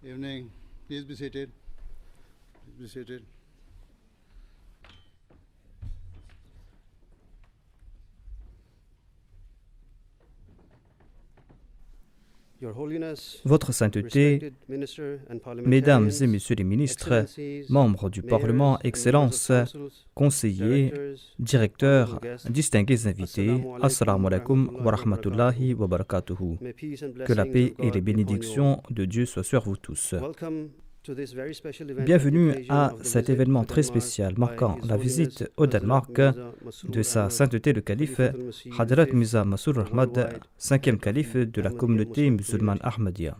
Evening. Please be seated. Please be seated. Votre Sainteté, Mesdames et Messieurs les ministres, membres du Parlement, Excellences, conseillers, directeurs, distingués invités, Assalamu alaikum wa rahmatullahi wa barakatuhu. Que la paix et les bénédictions de Dieu soient sur vous tous. Bienvenue à cet événement très spécial marquant la visite au Danemark de Sa Sainteté le Calife Hadrat Mirza Masroor Ahmad, 5e calife de la communauté musulmane Ahmadiyya.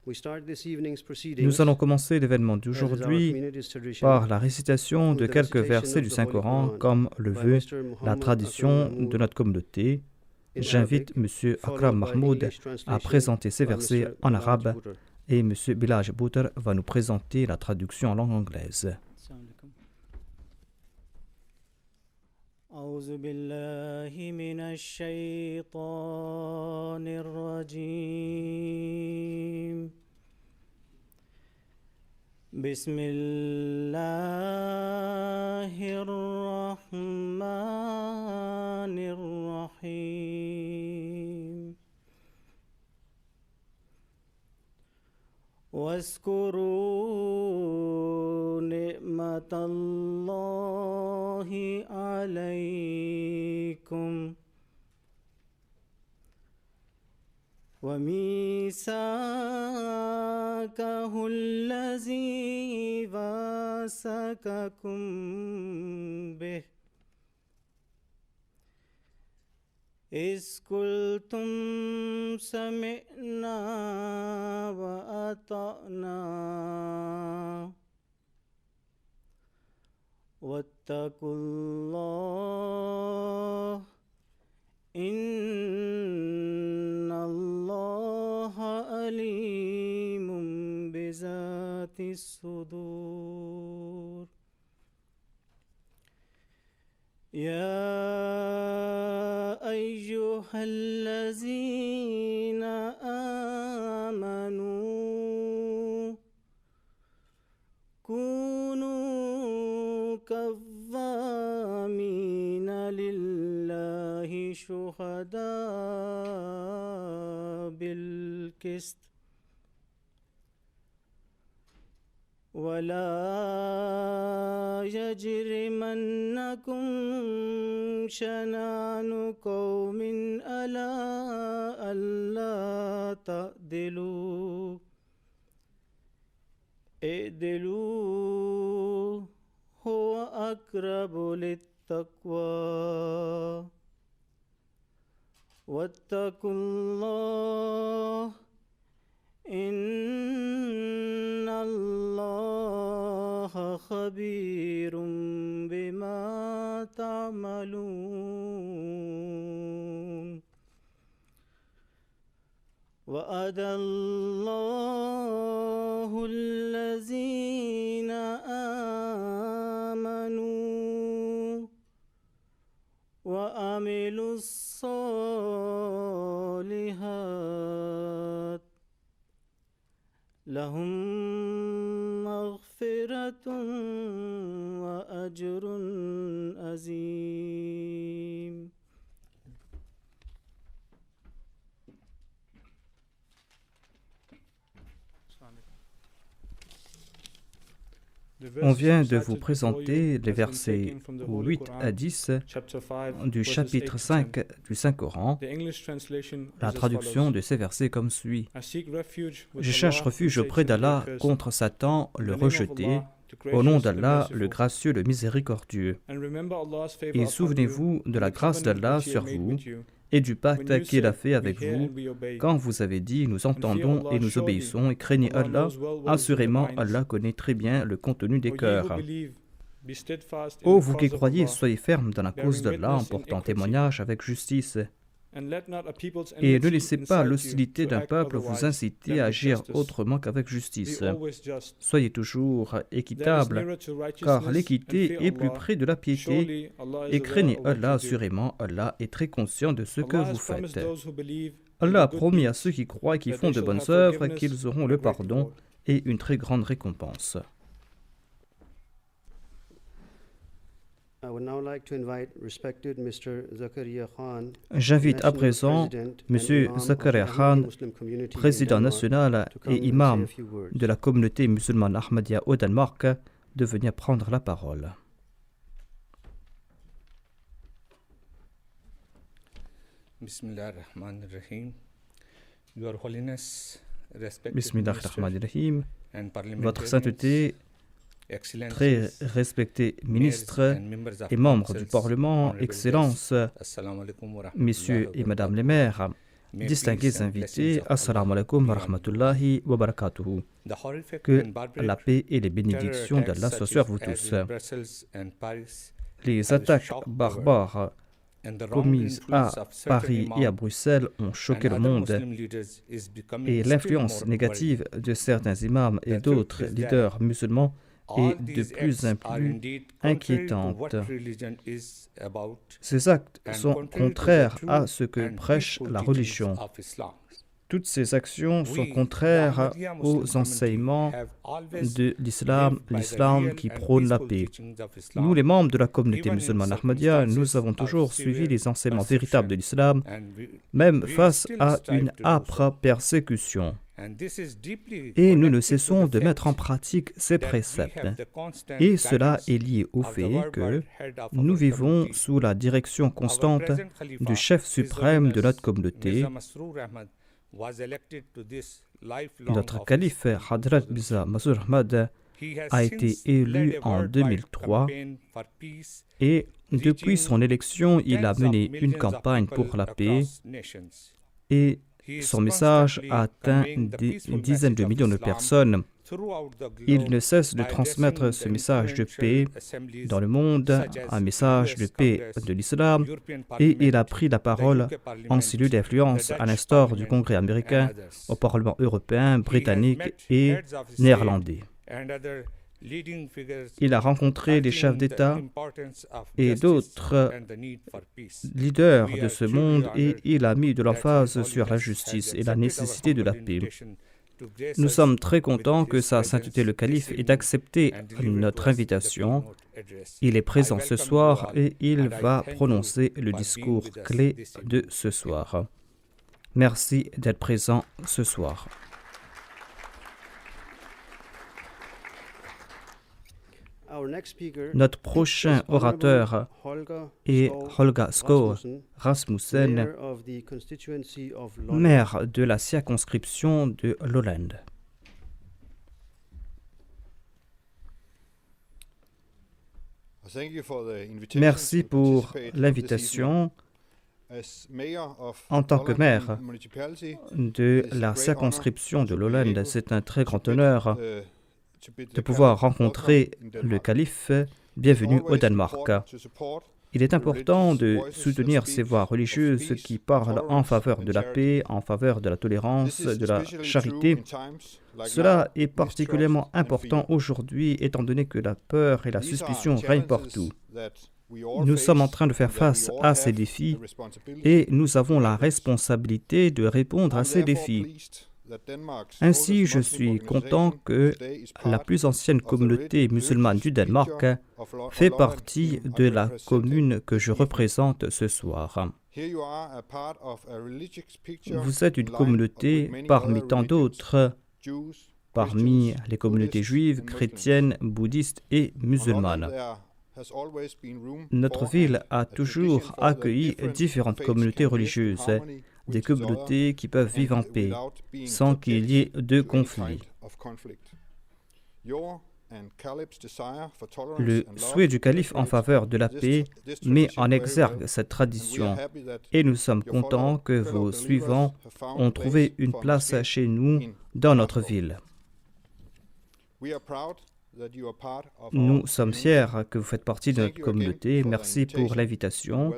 Nous allons commencer l'événement d'aujourd'hui par la récitation de quelques versets du Saint-Coran comme le veut la tradition de notre communauté. J'invite M. Akram Mahmoud à présenter ces versets en arabe et M. Bilaj Bouter va nous présenter la traduction en langue anglaise. أعوذ بالله من الشيطان الرجيم بسم الله الرحمن الرحيم واذكروا نعمة الله عليكم وميثاقه الذي واثقكم به إذ قلتم سمعنا وأطعنا واتقوا الله إن الله عليم بذات الصدور يا أيها الذين آمنوا كونوا قوامين لله شهداء بالقسط ولا يجرمنكم شنآن قوم على ألا تعدلوا اعدلوا هو أقرب للتقوى واتقوا الله إن الله خبير بما تعملون وعد الله الذين آمنوا وعملوا الصالحات لهم مغفرة وأجر عظيم. On vient de vous présenter les versets 8 à 10 du chapitre 5 du Saint-Coran. La traduction de ces versets comme suit. Je cherche refuge auprès d'Allah contre Satan, le rejeté, au nom d'Allah, le gracieux, le miséricordieux. Et souvenez-vous de la grâce d'Allah sur vous et du pacte qu'il a fait avec vous quand vous avez dit « Nous entendons et nous obéissons et craignez Allah ». Assurément, Allah connaît très bien le contenu des cœurs. Ô vous qui croyez, soyez fermes dans la cause d'Allah en portant témoignage avec justice. Et ne laissez pas l'hostilité d'un peuple vous inciter à agir autrement qu'avec justice. Soyez toujours équitable, car l'équité est plus près de la piété, et craignez Allah assurément, Allah est très conscient de ce que vous faites. Allah a promis à ceux qui croient et qui font de bonnes œuvres qu'ils auront le pardon et une très grande récompense. J'invite à présent M. Zakaria Khan, président national et imam de la communauté musulmane Ahmadiyya au Danemark, de venir prendre la parole. Bismillahirrahmanirrahim. Your Holiness, Bismillahirrahmanirrahim. Votre sainteté, très respectés ministres et membres du Parlement, Excellences, messieurs et madame les maires, distingués invités, Assalamu alaikum wa rahmatullahi wa barakatuhu. Que la paix et les bénédictions d'Allah soient sur vous tous. Les attaques barbares commises à Paris et à Bruxelles ont choqué le monde et l'influence négative de certains imams et d'autres leaders musulmans est de plus en plus inquiétante. Ces actes sont contraires à ce que prêche la religion. Toutes ces actions sont contraires aux enseignements de l'islam qui prône la paix. Nous, les membres de la communauté musulmane Ahmadiyya, nous avons toujours suivi les enseignements véritables de l'islam, même face à une âpre persécution. Et nous ne cessons de mettre en pratique ces préceptes. Et cela est lié au fait que nous vivons sous la direction constante du chef suprême de notre communauté. Notre calife Hadrat Mirza Masroor Ahmad a été élu en 2003 et depuis son élection, il a mené une campagne pour la paix et son message a atteint une dizaine de millions de personnes. Il ne cesse de transmettre ce message de paix dans le monde, un message de paix de l'islam, et il a pris la parole en cellule d'influence à l'instar du Congrès américain, au Parlement européen, britannique et néerlandais. Il a rencontré les chefs d'État et d'autres leaders de ce monde et il a mis de l'emphase sur la justice et la nécessité de la paix. Nous sommes très contents que Sa Sainteté le Calife ait accepté notre invitation. Il est présent ce soir et il va prononcer le discours clé de ce soir. Merci d'être présent ce soir. Notre prochain orateur est Holga Skov Rasmussen, maire de la circonscription de Lolland. Merci pour l'invitation. En tant que maire de la circonscription de Lolland, c'est un très grand honneur de pouvoir rencontrer le calife. Bienvenue au Danemark. Il est important de soutenir ces voix religieuses qui parlent en faveur de la paix, en faveur de la tolérance, de la charité. Cela est particulièrement important aujourd'hui, étant donné que la peur et la suspicion règnent partout. Nous sommes en train de faire face à ces défis et nous avons la responsabilité de répondre à ces défis. Ainsi, je suis content que la plus ancienne communauté musulmane du Danemark fait partie de la commune que je représente ce soir. Vous êtes une communauté parmi tant d'autres, parmi les communautés juives, chrétiennes, bouddhistes et musulmanes. Notre ville a toujours accueilli différentes communautés religieuses, des communautés qui peuvent vivre en paix, sans qu'il y ait de conflit. Le souhait du calife en faveur de la paix met en exergue cette tradition, et nous sommes contents que vos suivants ont trouvé une place chez nous, dans notre ville. Nous sommes fiers que vous faites partie de notre communauté. Merci pour l'invitation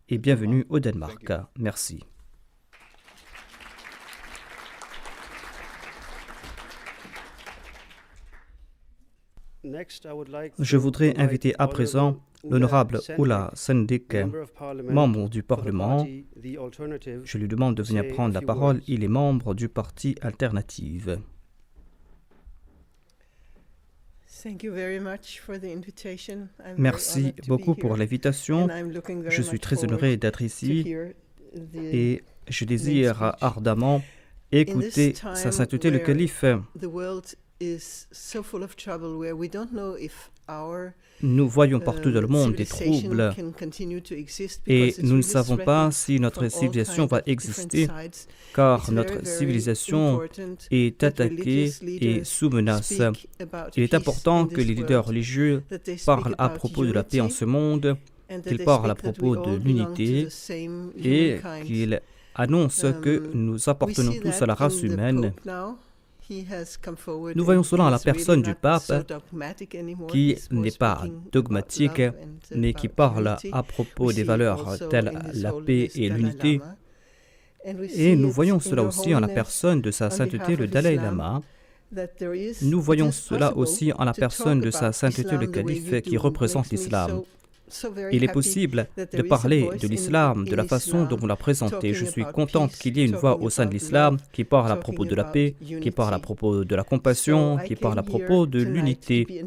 et bienvenue au Danemark. Merci. Je voudrais inviter à présent l'honorable Ulla Sendik, membre du Parlement. Je lui demande de venir prendre la parole. Il est membre du parti Alternative. Merci beaucoup pour l'invitation. Je suis très honoré d'être ici et je désire ardemment écouter Sa Sainteté le Calife. Nous voyons partout dans le monde des troubles et nous ne savons pas si notre civilisation va exister car notre civilisation est attaquée et sous menace. Il est important que les leaders religieux parlent à propos de la paix en ce monde, qu'ils parlent à propos de l'unité et qu'ils annoncent que nous appartenons tous à la race humaine. Nous voyons cela en la personne du pape qui n'est pas dogmatique, mais qui parle à propos des valeurs telles la paix et l'unité. Et nous voyons cela aussi en la personne de Sa Sainteté le Dalai Lama. Nous voyons cela aussi en la personne de Sa Sainteté le Calife qui représente l'islam. Il est possible de parler de l'islam de la façon dont vous l'a présenté. Je suis contente qu'il y ait une voix au sein de l'islam qui parle à propos de la paix, qui parle à propos de la compassion, qui parle à propos de l'unité.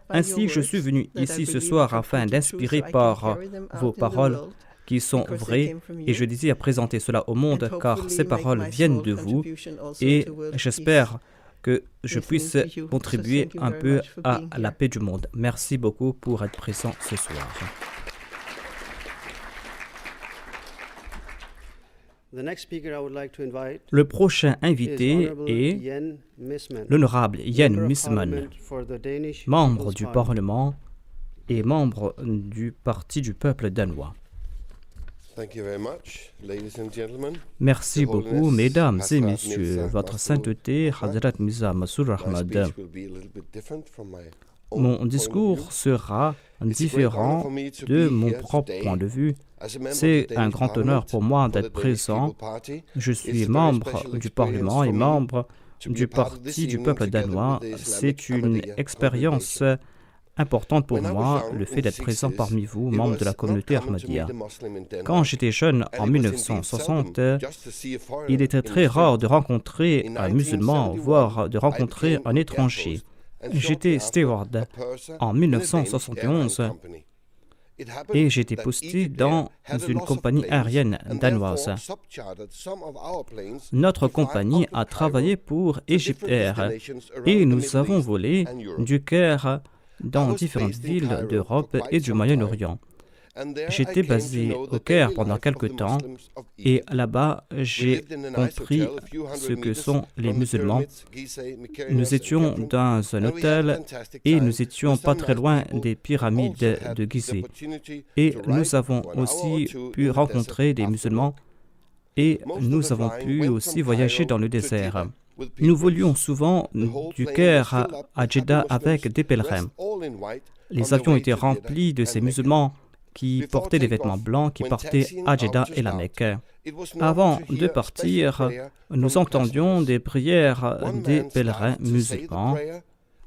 Ainsi, je suis venu ici ce soir afin d'inspirer par vos paroles qui sont vraies et je désire présenter cela au monde car ces paroles viennent de vous et j'espère que je puisse contribuer un peu à la paix du monde. Merci beaucoup pour être présent ce soir. Le prochain invité est l'honorable Yen Misman, membre du Parlement et membre du Parti du peuple danois. Merci beaucoup, mesdames et messieurs. Votre sainteté, Hadrat Mirza Masroor Ahmad. Mon discours sera différent de mon propre point de vue. C'est un grand honneur pour moi d'être présent. Je suis membre du Parlement et membre du Parti du peuple danois. C'est une expérience importante pour moi, le fait d'être présent parmi vous, membres de la communauté Ahmadiyya. Quand j'étais jeune, en 1960, il était très rare de rencontrer un musulman, voire de rencontrer un étranger. J'étais steward en 1971 et j'étais posté dans une compagnie aérienne danoise. Notre compagnie a travaillé pour Egypt Air et nous avons volé du Caire dans différentes villes d'Europe et du Moyen-Orient. J'étais basé au Caire pendant quelque temps et là-bas, j'ai compris ce que sont les musulmans. Nous étions dans un hôtel et nous étions pas très loin des pyramides de Gizeh. Et nous avons aussi pu rencontrer des musulmans et nous avons pu aussi voyager dans le désert. Nous volions souvent du Caire à Jeddah avec des pèlerins. Les avions étaient remplis de ces musulmans qui portaient des vêtements blancs, qui partaient à Jeddah et la Mecque. Avant de partir, nous entendions des prières des pèlerins musulmans.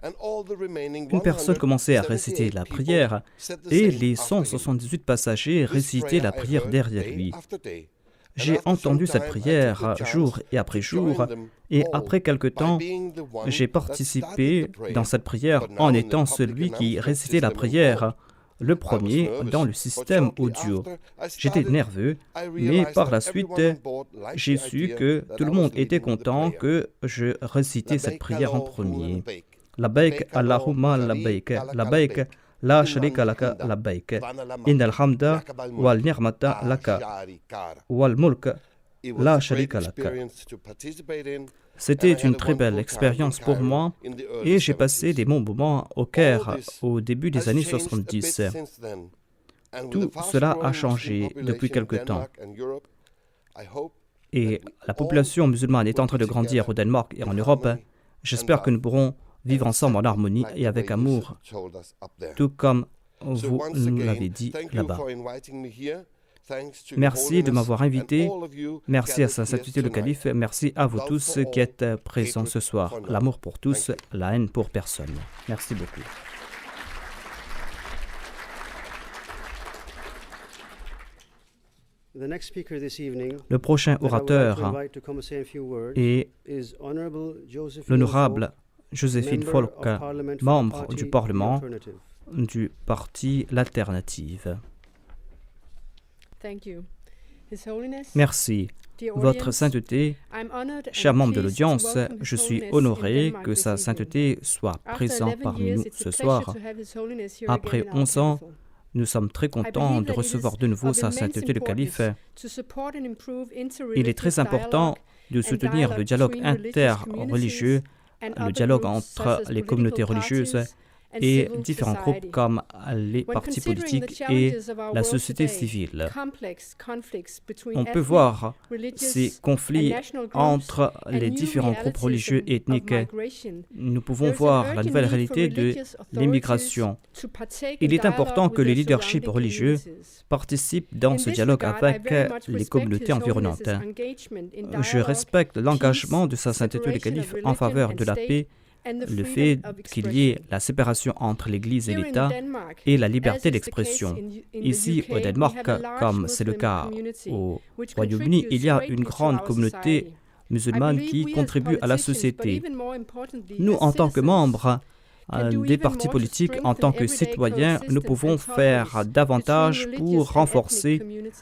Une personne commençait à réciter la prière et les 178 passagers récitaient la prière derrière lui. J'ai entendu cette prière jour et après jour, et après quelque temps, j'ai participé dans cette prière en étant celui qui récitait la prière, le premier dans le système audio. J'étais nerveux, mais par la suite, j'ai su que tout le monde était content que je récitais cette prière en premier. Labbaik Allahumma labbaik, labbaik la sharika laka labbaik, innal hamda wal ni'mata laka, wal mulk la sharika laka. C'était une très belle expérience pour moi et j'ai passé des bons moments au Caire au début des années 70. Tout cela a changé depuis quelque temps. Et la population musulmane est en train de grandir au Danemark et en Europe. J'espère que nous pourrons vivre ensemble en harmonie et avec amour, tout comme vous nous l'avez dit là-bas. Merci de m'avoir invité. Merci à Sa Sainteté le Calife. Merci à vous tous qui êtes présents ce soir. L'amour pour tous, la haine pour personne. Merci beaucoup. Le prochain orateur est l'honorable Joséphine Falk, membre du Parlement du Parti L'Alternative. Merci. Votre Sainteté, chers membres de l'audience, je suis honoré que Sa Sainteté soit présent parmi nous ce soir. Après 11 ans, nous sommes très contents de recevoir de nouveau Sa Sainteté le Calife. Il est très important de soutenir le dialogue interreligieux, le dialogue entre les communautés religieuses et différents groupes comme les partis politiques et la société civile. On peut voir ces conflits entre les différents groupes religieux et ethniques. Nous pouvons voir la nouvelle réalité de l'immigration. Il est important que les leaderships religieux participent dans ce dialogue avec les communautés environnantes. Je respecte l'engagement de Sa Sainteté le Calife en faveur de la paix, le fait qu'il y ait la séparation entre l'Église et l'État et la liberté d'expression. Ici, au Danemark, comme c'est le cas au Royaume-Uni, il y a une grande communauté musulmane qui contribue à la société. Nous, en tant que membres des partis politiques, en tant que citoyens, nous pouvons faire davantage pour renforcer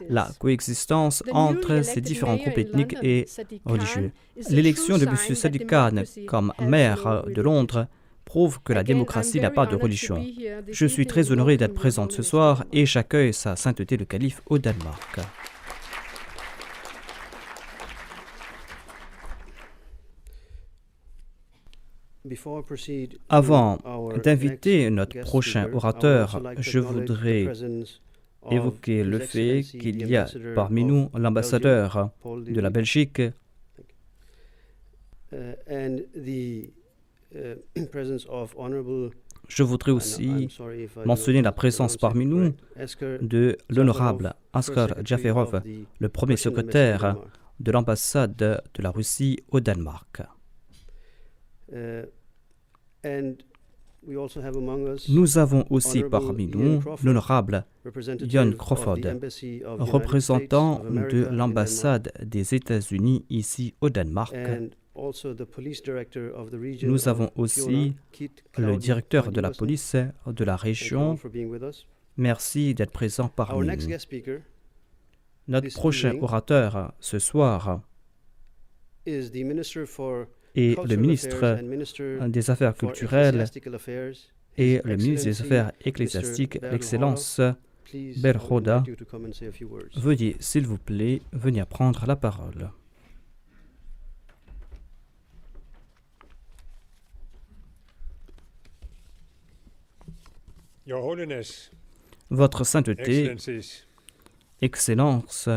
la coexistence entre ces différents groupes ethniques et religieux. L'élection de M. Sadiq Khan comme maire de Londres prouve que la démocratie n'a pas de religion. Je suis très honoré d'être présente ce soir et j'accueille Sa Sainteté le Calife au Danemark. Avant d'inviter notre prochain orateur, je voudrais évoquer le fait qu'il y a parmi nous l'ambassadeur de la Belgique Je voudrais aussi mentionner la présence parmi nous de l'honorable Askar Jaferov, le premier secrétaire de l'ambassade de la Russie au Danemark. Nous avons aussi parmi nous l'honorable John Crawford, représentant de l'ambassade des États-Unis ici au Danemark. Nous avons aussi le directeur de la police de la région. Merci d'être présent parmi nous. Notre prochain orateur ce soir est le ministre des Affaires culturelles et le ministre des Affaires ecclésiastiques, l'Excellence Berhoda. Veuillez, s'il vous plaît, venir prendre la parole. Your Holiness, Votre Sainteté, Excellencies, Excellence,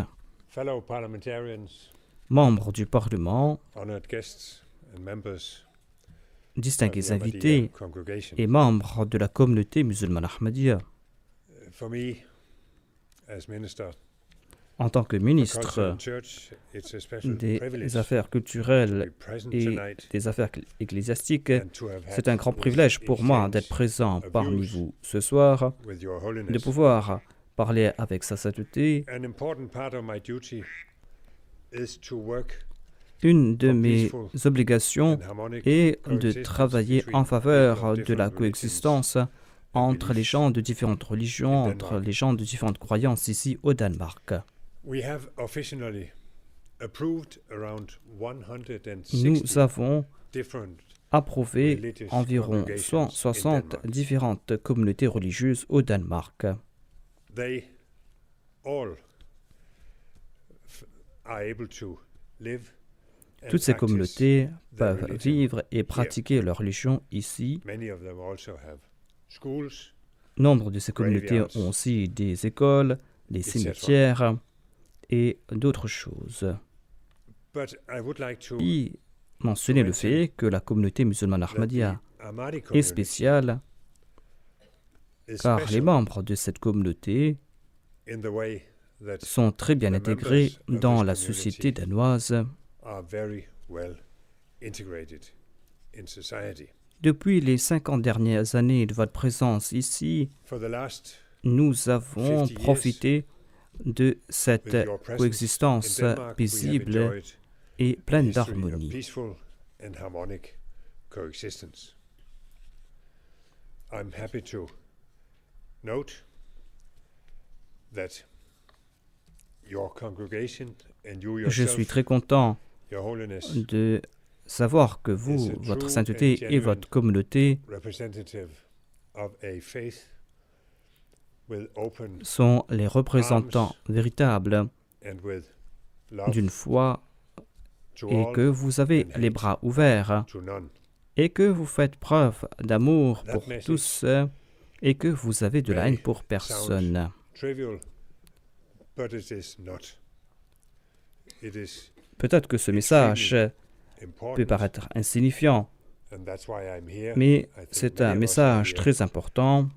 fellow parliamentarians, membres du Parlement, honored guests and members distingués of the Ahmadiyya invités congregation. et membres de la communauté musulmane Ahmadiyya. For me, as minister En tant que for ministre Culture and Church, it's a special privilege des Affaires to be culturelles present et tonight des Affaires ecclésiastiques, and to have c'est had un grand this privilège pour moi d'être exchange présent of parmi views vous ce soir, with Your de Holiness. pouvoir parler avec sa sainteté. An important part of my duty is to work Une de for mes peaceful obligations and harmonic est de coexistence travailler between en faveur people of de la different religions coexistence and entre les beliefs. gens de différentes religions, in entre Denmark. les gens de différentes croyances ici au Danemark. We have officially approved around 160 Nous avons different approuvé religious environ congregations in 160 Denmark. différentes communautés religieuses au Danemark. They all are able to live and Toutes ces practice communautés their peuvent religion. vivre et pratiquer leur religion ici. Many of them also have schools, Nombre de ces communautés Graveyards, ont aussi des écoles, des etc. cimetières et d'autres choses. but I would like to Et mentionner le fait que la communauté musulmane that the Ahmadiyya Ahmadi est community spéciale is car les special membres de cette communauté in the way sont très bien intégrés dans la société danoise. Depuis les 50 dernières années de votre présence ici, nous avons profité de cette coexistence paisible et pleine d'harmonie. Je suis très content de savoir que vous, votre sainteté et votre communauté sont les représentants véritables d'une foi et que vous avez les bras ouverts et que vous faites preuve d'amour pour tous et que vous avez de la haine pour personne. Peut-être que ce message peut paraître insignifiant, mais c'est un message très important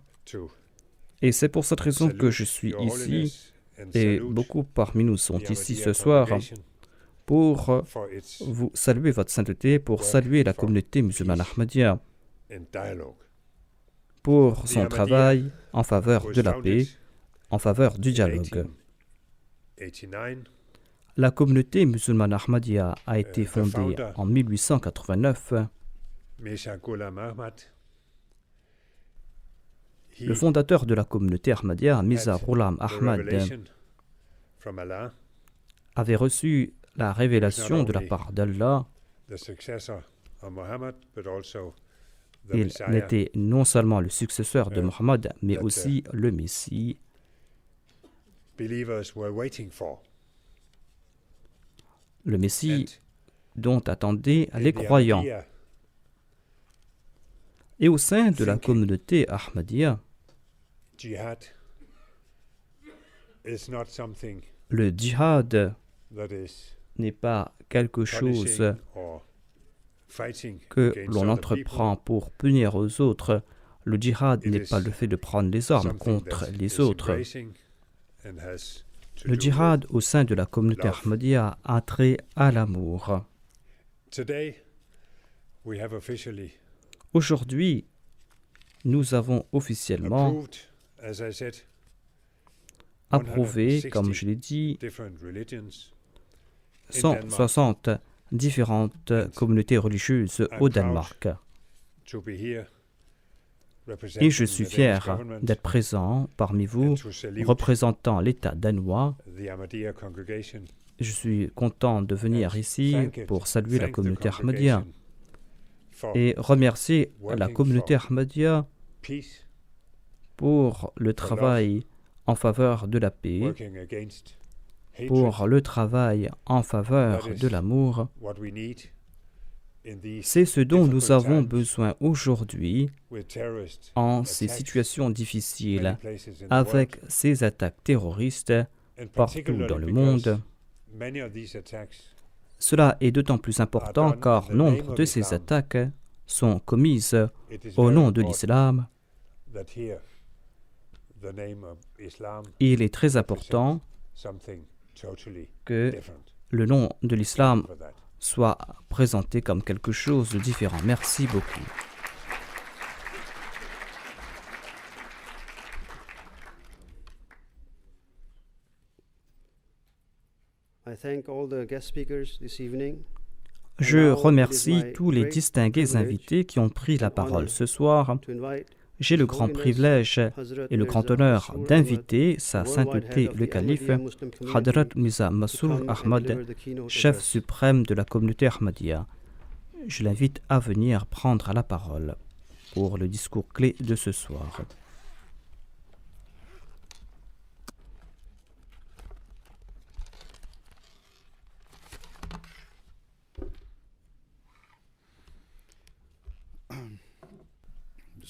et c'est pour cette raison que je suis ici et beaucoup parmi nous sont ici ce soir pour vous saluer votre sainteté, pour saluer la communauté musulmane Ahmadiyya, pour son travail en faveur de la paix, en faveur du dialogue. La communauté musulmane Ahmadiyya a été fondée en 1889. Le fondateur de la communauté Ahmadiyya, Mirza Ghulam Ahmad, avait reçu la révélation de la part d'Allah. Il n'était non seulement le successeur de Mohammed, mais aussi le Messie. Le Messie dont attendaient les croyants. Et au sein de la communauté Ahmadiyya, le djihad n'est pas quelque chose que l'on entreprend pour punir aux autres. Le djihad n'est pas le fait de prendre les armes contre les autres. Le djihad au sein de la communauté Ahmadiyya a trait à l'amour. Aujourd'hui, nous avons officiellement approuvé, comme je l'ai dit, 160 différentes communautés religieuses au Danemark. Et je suis fier d'être présent parmi vous, représentant l'État danois. Je suis content de venir ici pour saluer la communauté Ahmadiyya et remercier la communauté Ahmadiyya pour le travail en faveur de la paix, pour le travail en faveur de l'amour. C'est ce dont nous avons besoin aujourd'hui en ces situations difficiles, avec ces attaques terroristes partout dans le monde. Cela est d'autant plus important car nombre de ces attaques sont commises au nom de l'islam. Il est très important que le nom de l'islam soit présenté comme quelque chose de différent. Merci beaucoup. Je remercie tous les distingués invités qui ont pris la parole ce soir. J'ai le grand privilège et le grand honneur d'inviter Sa Sainteté le Calife, Hadrat Mirza Masroor Ahmad, chef suprême de la communauté Ahmadiyya. Je l'invite à venir prendre la parole pour le discours clé de ce soir.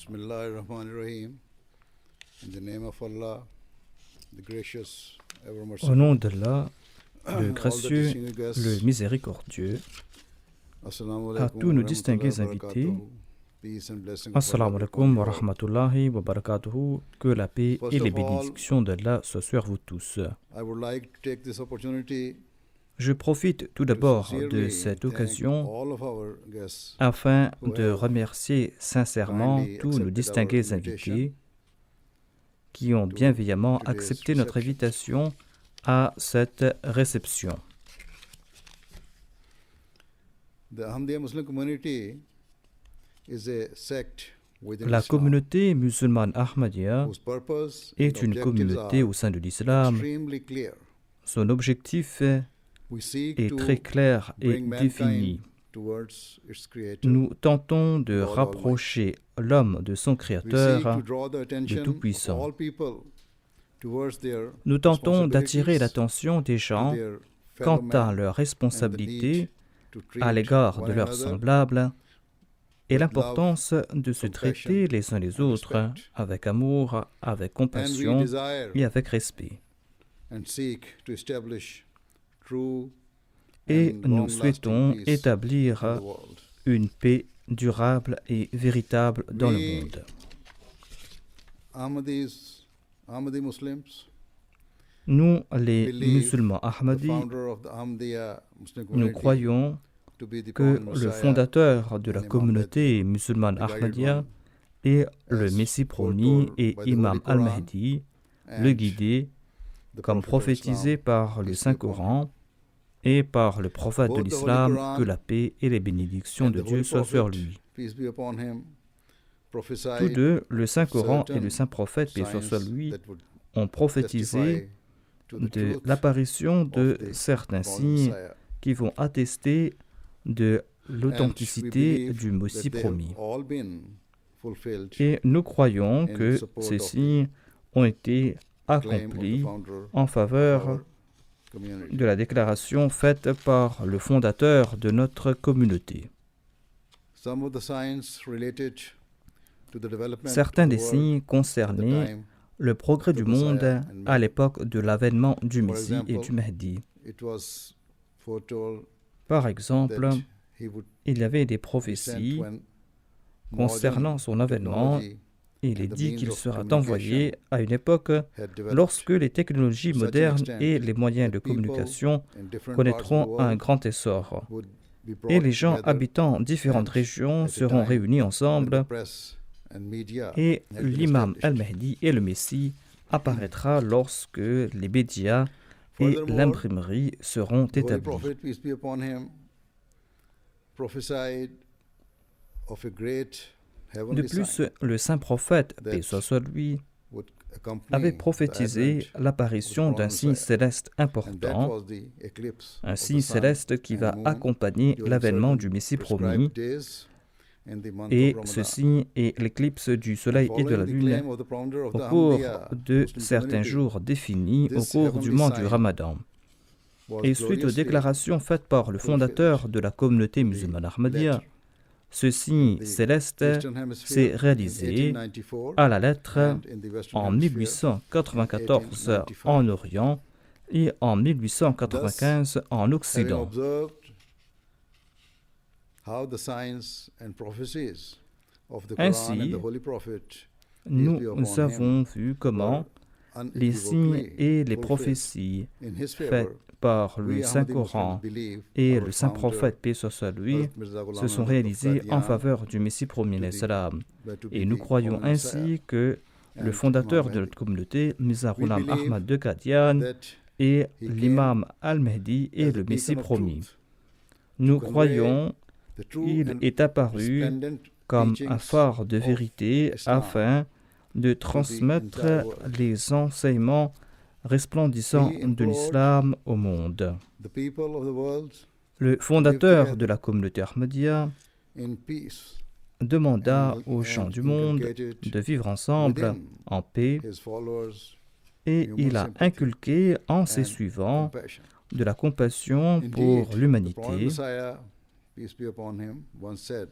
Bismillahirrahmanirrahim. In the name of Allah, the gracious, ever Au merciful. nom d'Allah, le gracieux, le miséricordieux, Assalamu à alaikum tous nos wa distingués rahmatullahi wa invités, barakatuh. peace and blessing of Allah Assalamu be alaikum upon wa you all. rahmatullahi wa barakatuhu. Que la paix First et les of all, bénédictions d'Allah soient sur vous tous. I would like to take this opportunity Je profite tout to d'abord de sincerely cette thank occasion all of our guests afin who de have remercier sincèrement kindly tous nos accepted our distingués invitation invités qui ont to bienveillamment today's accepté notre reception. invitation à cette réception. The Ahmadiyya Muslim community is a sect within La Islam communauté musulmane Ahmadiyya whose purpose est and une objectives communauté are au sein de l'islam. extremely clear. Son objectif We seek est to très clair et bring défini. mankind towards its creator. Nous tentons de Lord rapprocher l'homme de son We seek Créateur. to draw the attention of Tout-Puissant. all people towards their Nous tentons d'attirer responsibilities l'attention des to gens their quant fellow à man leur and the responsabilité need to treat à l'égard one de leurs another semblables et with l'importance de se compassion traiter les uns les and autres respect. avec amour, avec And we compassion desire et avec respect. and seek to establish true Et and nous long-lasting souhaitons peace établir in the world. une paix durable et véritable dans le We- monde. Ahmadi Muslims, Nous, les believe musulmans the Ahmadis, founder of the Ahmadiyya Muslim nous community, croyons to be the que common le Messiah, fondateur de la Imam communauté musulmane the guided Ahmadiyya one, est le as Messie promis foretold et by the Imam Holy Quran al-Mahdi, and le guidé, the comme Prophet of prophétisé Islam. par le peace be upon Saint-Coran et par le prophète de Both the Holy l'islam, Quran que la paix et les bénédictions and de the Dieu Holy soient sur Prophet, lui. peace be upon him, Tous prophesied deux, le Saint-Coran et certain le Saint-Prophète, paix soit sur signs lui, that would ont prophétisé testify to the de truth l'apparition de of the certains born signes Messiah. qui vont attester de And we l'authenticité believe du Messie that they have promis. all been fulfilled Et nous croyons in que support ces of the signes ont été claim of the accomplis founder en of faveur our community. de la déclaration faite par le fondateur de notre communauté. Some of the signs related to the development Certains of des the world signes at the concernaient time, le progrès du monde à l'époque de l'avènement du For Messie et example, du Mahdi. it was foretold Par exemple, that he would il y avait des be sent prophéties when concernant modern son avènement. technology Il est and the dit means qu'il of sera communication envoyé à une époque had developed lorsque les technologies to such an modernes extent et les moyens de that people communication in different parts of the connaîtront un world grand essor. would be Et brought les gens together habitant différentes and régions at a seront time réunis when ensemble the press and media et had been l'imam established. al-Mahdi et le Messie apparaîtra lorsque les médias et Furthermore, l'imprimerie seront the Holy établis. Prophet, peace be upon him, prophesied of a great De heavenly plus, sign le saint prophète, paix that soit sur lui, would accompany avait the prophétisé advent l'apparition of the d'un signe Messiah. céleste And that important, was the eclipse un of the signe sun céleste qui and va moon accompagner during l'avènement certain du Messie prescribed promis. days in the month Et of ce Ramadan. signe est l'éclipse du soleil et de la Following the lune claim of the founder of au the cours Ahmadiyya de Muslim certains community jours définis au this cours du heavenly mois du sign Ramadan. was Et suite aux gloriously déclarations faites par le fulfilled fondateur de la communauté to the musulmane Ahmadiyya, letter. ce signe The céleste Eastern Hemisphere s'est in réalisé 1894 à la lettre and in the Western en Hemisphere 1894 1895. en Orient et en 1895 en having Occident. observed how the signs and prophecies of the Quran Ainsi, and the Holy Prophet Nous upon him avons vu comment were les signes unequivocally et les fulfilled prophéties in his faites favor. par We le Ahmadi Saint-Coran Muslims believe et our le Saint-Prophète, paix soit sur lui, Hazrat Mirza Ghulam se sont Ahmad of réalisés en Qadian faveur du Messie premier, to alayhi the- salam. to be Et nous the croyons common Messiah. ainsi que le And fondateur Imam de Mahdi. notre communauté, Mirza We Ghulam believe Ahmad de Qadian, that et he l'imam al-Mahdi as et a le beacon Messie of promis. truth, Nous convey croyons the true qu'il and est apparu resplendent comme un teachings phare de of vérité Islam afin de transmettre entire world. les enseignements resplendissants He de implored l'islam au monde. the people of the world Le fondateur together de la communauté Ahmadiyya in peace demanda and- aux gens and du monde inculcated de vivre ensemble within en paix his followers et human il a sympathy inculqué en ses and suivants compassion. de la compassion Indeed, pour the promised l'humanité. Messiah, peace be upon him, once said,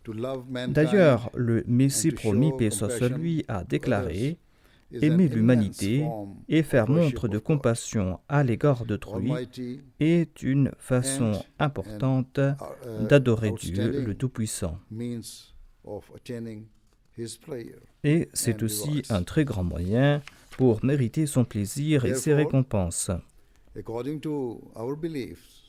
to love mankind D'ailleurs, le Messie and to promis, show paix soit sur compassion lui, a to déclaré is an aimer immense l'humanité form et faire of worship montre de of God. compassion à l'égard d'autrui Almighty est une façon and- importante uh, d'adorer Dieu, outstanding le Tout-Puissant. means of attaining his pleasure. Et c'est aussi un très grand moyen pour mériter son plaisir et ses récompenses. According to our beliefs,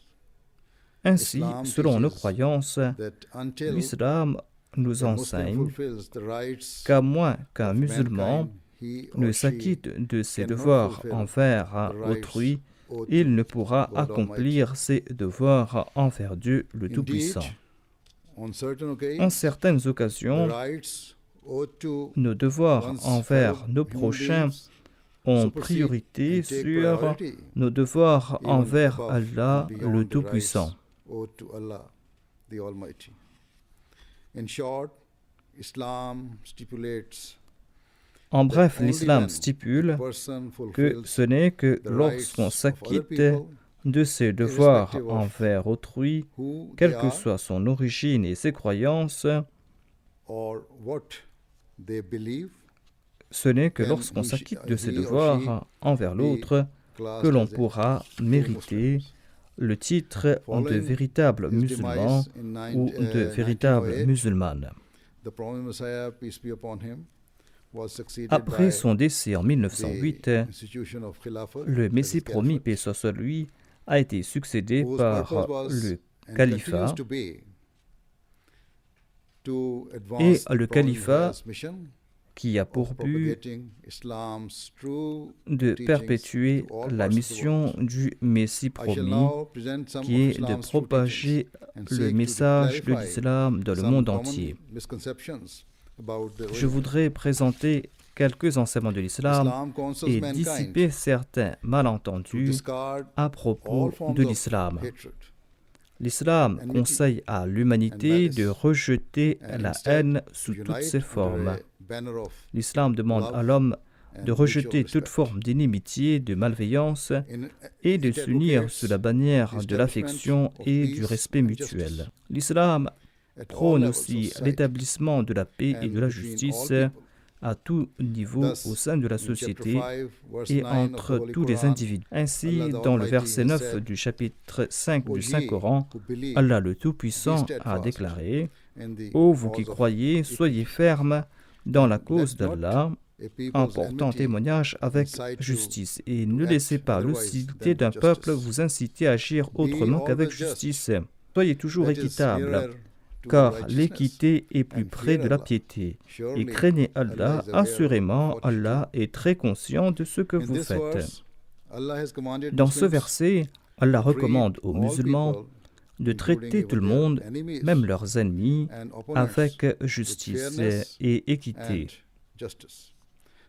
Ainsi, Islam selon nos teaches croyances, that until l'islam nous a Muslim enseigne fulfills the rights qu'à moins qu'un of musulman mankind, he or ne she s'acquitte de ses cannot devoirs fulfill envers the rights autrui, owed il ne to pourra God accomplir ses devoirs envers Dieu le Indeed, Tout-Puissant. on certain En occasions, certaines the occasions, rights owed to nos devoirs one's envers fellow nos human prochains beings ont supersede priorité and take sur priority nos devoirs even envers above Allah and beyond le the rights Tout-Puissant. owed to Allah, the Almighty. In short, Islam stipulates En bref, only l'islam when stipule a person que fulfills ce n'est que the lorsqu'on rights of other s'acquitte people de ses devoirs irrespective of envers autrui, who they quelle que are soit son origine et ses croyances, or what they believe, ce n'est que Then lorsqu'on he s'acquitte de ses or devoirs envers be l'autre classed que l'on as a pourra true mériter Muslims. le titre de Following véritable his musulman demise in ou de véritable 1908, musulmane. the promised Messiah, peace be upon him, was succeeded Après by son décès en the 1908, institution of Khilafah, le that is Messie promis, Caliphate, paix soit sur lui, a été succédé whose par purpose was le and califat. continues to be to Et advance the le promised califat Messiah's mission qui a of pour but propagating Islam's true de teachings perpétuer to all la parts of the mission world. du Messie I shall promis, now present some qui of est de Islam's true teachings propager and le seek to message de clarify l'islam dans le some monde common entier. misconceptions about the Je religion. voudrais présenter quelques enseignements de l'islam Islam counsels et mankind dissiper certains to malentendus discard à all propos forms de of l'islam. hatred L'islam enmity conseille à l'humanité and de malice, rejeter and la instead haine to sous toutes unite ses under formes. a banner of L'islam demande love à l'homme and de mutual rejeter toute respect. forme d'inimitié, de malveillance In- et de it s'unir advocates sous la bannière de establishment l'affection of et peace du respect and mutuel. justice L'islam at all prône levels aussi of society l'établissement de la paix et and de la between justice all people. à tout niveau Thus, au sein de la in chapter société 5, verse et 9 of the entre Holy tous les Quran, individus. Ainsi, Allah the dans le Almighty verset has 9 said, du chapitre 5 O du ye Saint-Coran, who believe, Allah le Tout-Puissant be a steadfast déclaré in the « Ô vous qui cause of croyez, soyez fermes dans la and cause let not d'Allah, a people's en portant enmity témoignage avec incite you justice, et to ne act laissez pas otherwise l'hostilité than d'un peuple justice. vous inciter à agir Be autrement qu'avec always just. justice. Soyez toujours That is équitable, nearer to car righteousness. l'équité est plus and près fear de la Allah. piété. Et Surely, craignez Allah Allah, is aware assurément of what you do. Allah est très conscient de ce que In vous this faites. verse, Allah has commanded Dans ce Muslims verset, Allah to treat recommande aux all musulmans people, de including traiter tout le even their monde, enemies même leurs ennemis, and opponents, avec with justice fairness et équité. and justice.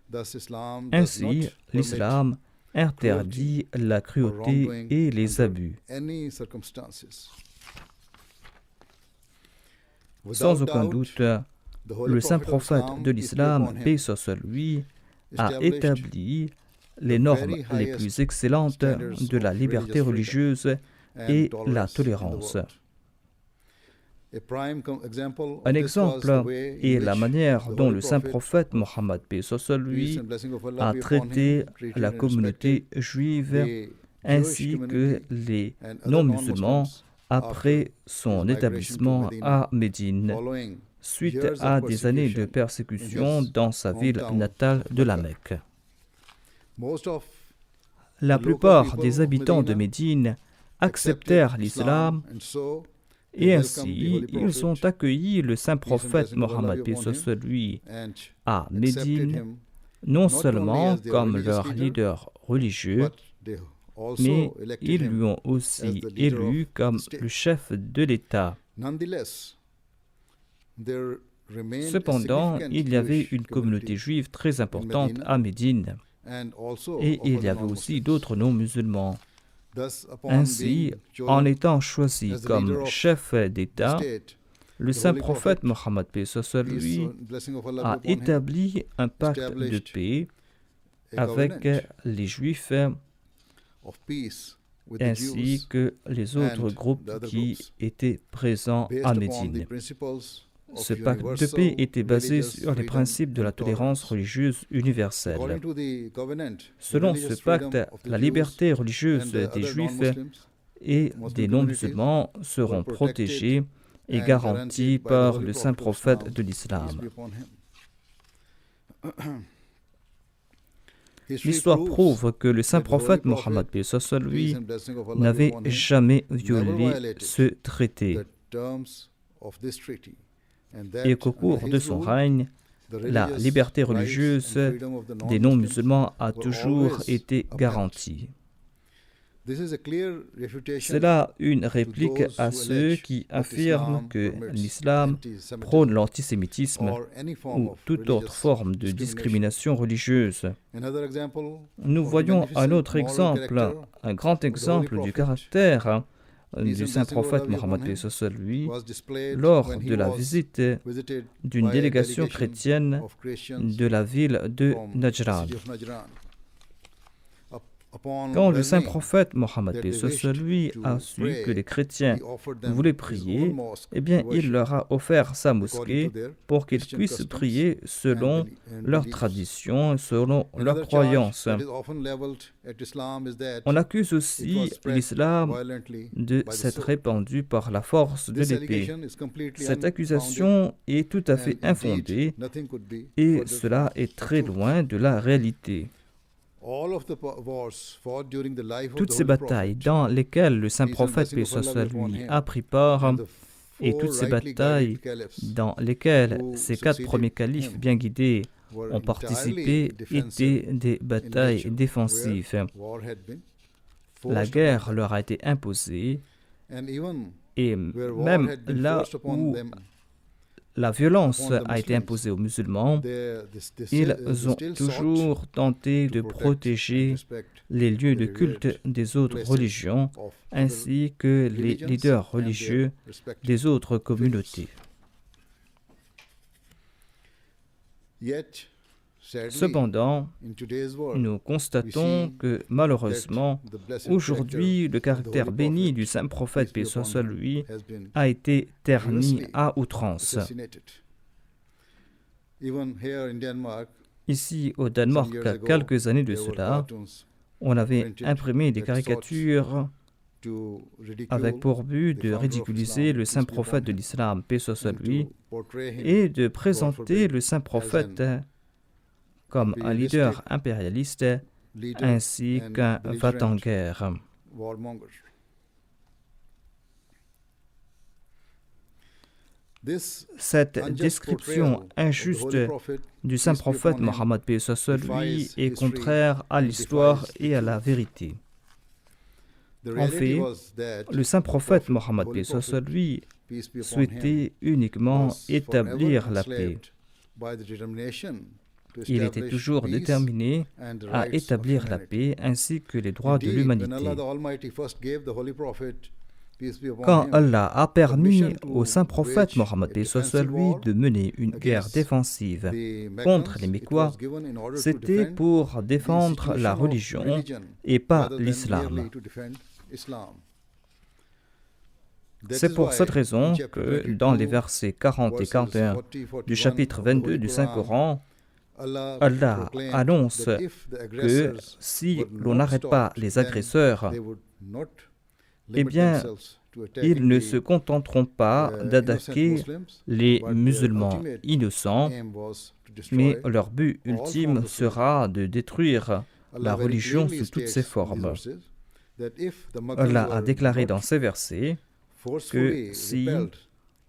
Thus, Islam does Ainsi, not permit l'islam interdit la cruauté wrongdoing et les under abus. any circumstances. Sans Without aucun doubt, doute, the Holy le saint Prophet of prophète Islam, de peace be l'islam, upon him, paix soit sur lui, a established établi les the normes very les highest plus excellentes standards de la of liberté religious freedom religieuse and et tolerance la in the tolérance. world. A prime example of Un this was exemple the way in est la which manière the dont Holy le saint Prophet, prophète Mohammed, paix soit sur peace lui, and blessing of Allah a be upon traité him, treated la and communauté respected juive the Jewish ainsi que community les and other non-musulmans non-Muslims après son his migration établissement to à Médine, following suite years of à des années de persecution persécution in his dans sa ville hometown natale of de la Mecca. Mecque. Most of La the local plupart people des of habitants de Medina Médine acceptèrent l'islam and so et they ainsi welcomed the Holy ils ont Prophet accueilli le saint peace and prophète blessing of Allah Mohammed be paix upon soit him, sur lui and à accepted Médine, him non not seulement only as their comme religious leur leader religieux, but they also mais elected ils him lui ont as aussi the leader élu of comme the state. le chef de l'État. Nonetheless, there remained a Cependant, significant il y avait Jewish une communauté juive très importante Médine, à Médine and also et of il y other avait aussi non-Muslims. d'autres non-musulmans. Thus, upon Ainsi, being chosen en étant choisi as the comme leader of chef the d'État, state, le the saint Holy prophète Prophet, Mohammed paix soit sur peace lui and blessing of Allah a be upon him, établi un pacte de established paix a avec covenant les Juifs of peace with the ainsi Jews que les autres and groupes the other qui groups, étaient présents based à upon the Médine. principles of Ce pacte de universal paix était basé religious sur les freedom principes de la and tolérance tolerance. religieuse universelle. According to the covenant, the Selon religious ce pacte, freedom of the la Jews liberté religieuse and the des other Juifs non-Muslims et Muslim des non-musulmans seront were protected protégés est and garantie guaranteed by the par Holy le saint Prophet of prophète Islam, de peace l'islam. be upon him. History L'histoire proves prouve que le saint that the Holy prophète Prophet, Mohammed paix soit peace lui and blessing of Allah be n'avait upon him, jamais never violé violated ce traité the terms of this treaty, and that et qu'au under cours de his son rule, règne, the la religious liberté rights and religieuse freedom of the des non-Muslims non-musulmans a were toujours always été upheld. garantie. This is a clear refutation C'est là une réplique those à who ceux allege qui that affirment Islam que permits l'islam anti-Semitism prône l'antisémitisme or any form ou of toute autre religious forme de discrimination religieuse. Another example Nous of the voyons un magnificent autre moral exemple, character un grand Holy exemple du Prophet, caractère peace du and saint blessing of prophète Allah be upon Mohammed him, paix soit lui was displayed lors when he de la was visite visited d'une by a délégation delegation chrétienne of Christians de la ville de from the Najran. city of Najran. Upon Quand le saint learning prophète Mohammed that paix they soit wished lui to a su pray, que les chrétiens he offered them voulaient his prier, own mosque eh bien to il worship leur a offert sa according mosquée to their pour qu'ils Christian puissent customs prier selon and leurs beliefs. traditions, selon leurs Another charge croyances. that is often leveled at Islam is that On accuse it was aussi spread l'islam violently de by the s'être sword. répandu par la force de This l'épée. allegation is completely Cette unfounded, accusation est tout à fait and indeed, infondée nothing could be et further cela from est the très truth. loin de la réalité. All of the wars fought during the life of Toutes the ces Holy batailles Prophet dans lesquelles le saint peace and prophète blessing paix of soit Allah be sur upon lui him, a pris part and the et four toutes ces rightly batailles guided caliphs dans lesquelles who ces quatre succeeded premiers califes him bien guidés were ont entirely participé defensive étaient des in batailles nature, défensives. where war had been La forced guerre upon them. leur a été imposée And even et where war même had been là forced upon où them, la violence upon the a été Muslims, imposée aux musulmans, they ils still ont sought toujours tenté to de protect and protéger respect les lieux de the culte revered des autres places religions of other ainsi que les religions leaders and their religieux respective des autres communautés. Yet, sadly, Cependant, in today's world, nous constatons que malheureusement, the blessed aujourd'hui, le character of the caractère Holy béni Prophet, du saint prophète, peace be paix soit upon sur him, lui, has been a été terni grievously à outrance. assassinated. Even here in Denmark, Ici, au some Danemark, years ago, quelques années de there were cela, cartoons on avait printed imprimé des that caricatures to ridicule avec pour but the de founder of ridiculiser Islam, le peace saint be upon prophète de him, l'islam, paix soit sur and lui, to portray him et de présenter le saint prophète comme un leader impérialiste leader ainsi and qu'un belligerent va-t-en-guerre. warmonger. This Cette unjust description portrayal of the injuste Holy Prophet, du saint peace be prophète upon him, Mohammed paix soit sur lui defies est history contraire à and l'histoire defies the et à la truth. vérité. The En reality fait, was that le saint prophète Prophet, Mohammed Holy paix soit sur Prophet, lui peace be upon him, souhaitait uniquement was établir forever la paix. enslaved by the determination to Il était establish toujours peace déterminé and the à rights of établir la humanity. paix ainsi que les droits de Indeed, when l'humanité. Allah the Almighty first gave the Holy Prophet, peace be upon Quand him, Allah a permis mission to au saint prophète wage Mohammed a paix soit sur defensive lui war de mener une guerre against défensive the contre Meccans, les it Mécois, was given in order to c'était defend pour the défendre la institution of religion religion et pas rather than l'islam. merely to defend Islam. That C'est is pour why cette raison in chapter que 22, dans les versets 40 et verses 41 40, 41 du chapitre of the 22 Holy du Quran, Saint-Coran, Allah Allah proclaimed annonce that if the que aggressors si were l'on not n'arrête pas stopped, les then agresseurs, they would not eh limit bien, themselves to attacking ils ne the, se contenteront pas innocent d'attaquer Muslims, les but their musulmans ultimate innocents, aim was to destroy mais leur but all ultime forms of sera de détruire Allah la very religion clearly sous toutes states ses in these formes. verses that if the Mughals Allah a were déclaré not dans ces versets forcefully que si repelled,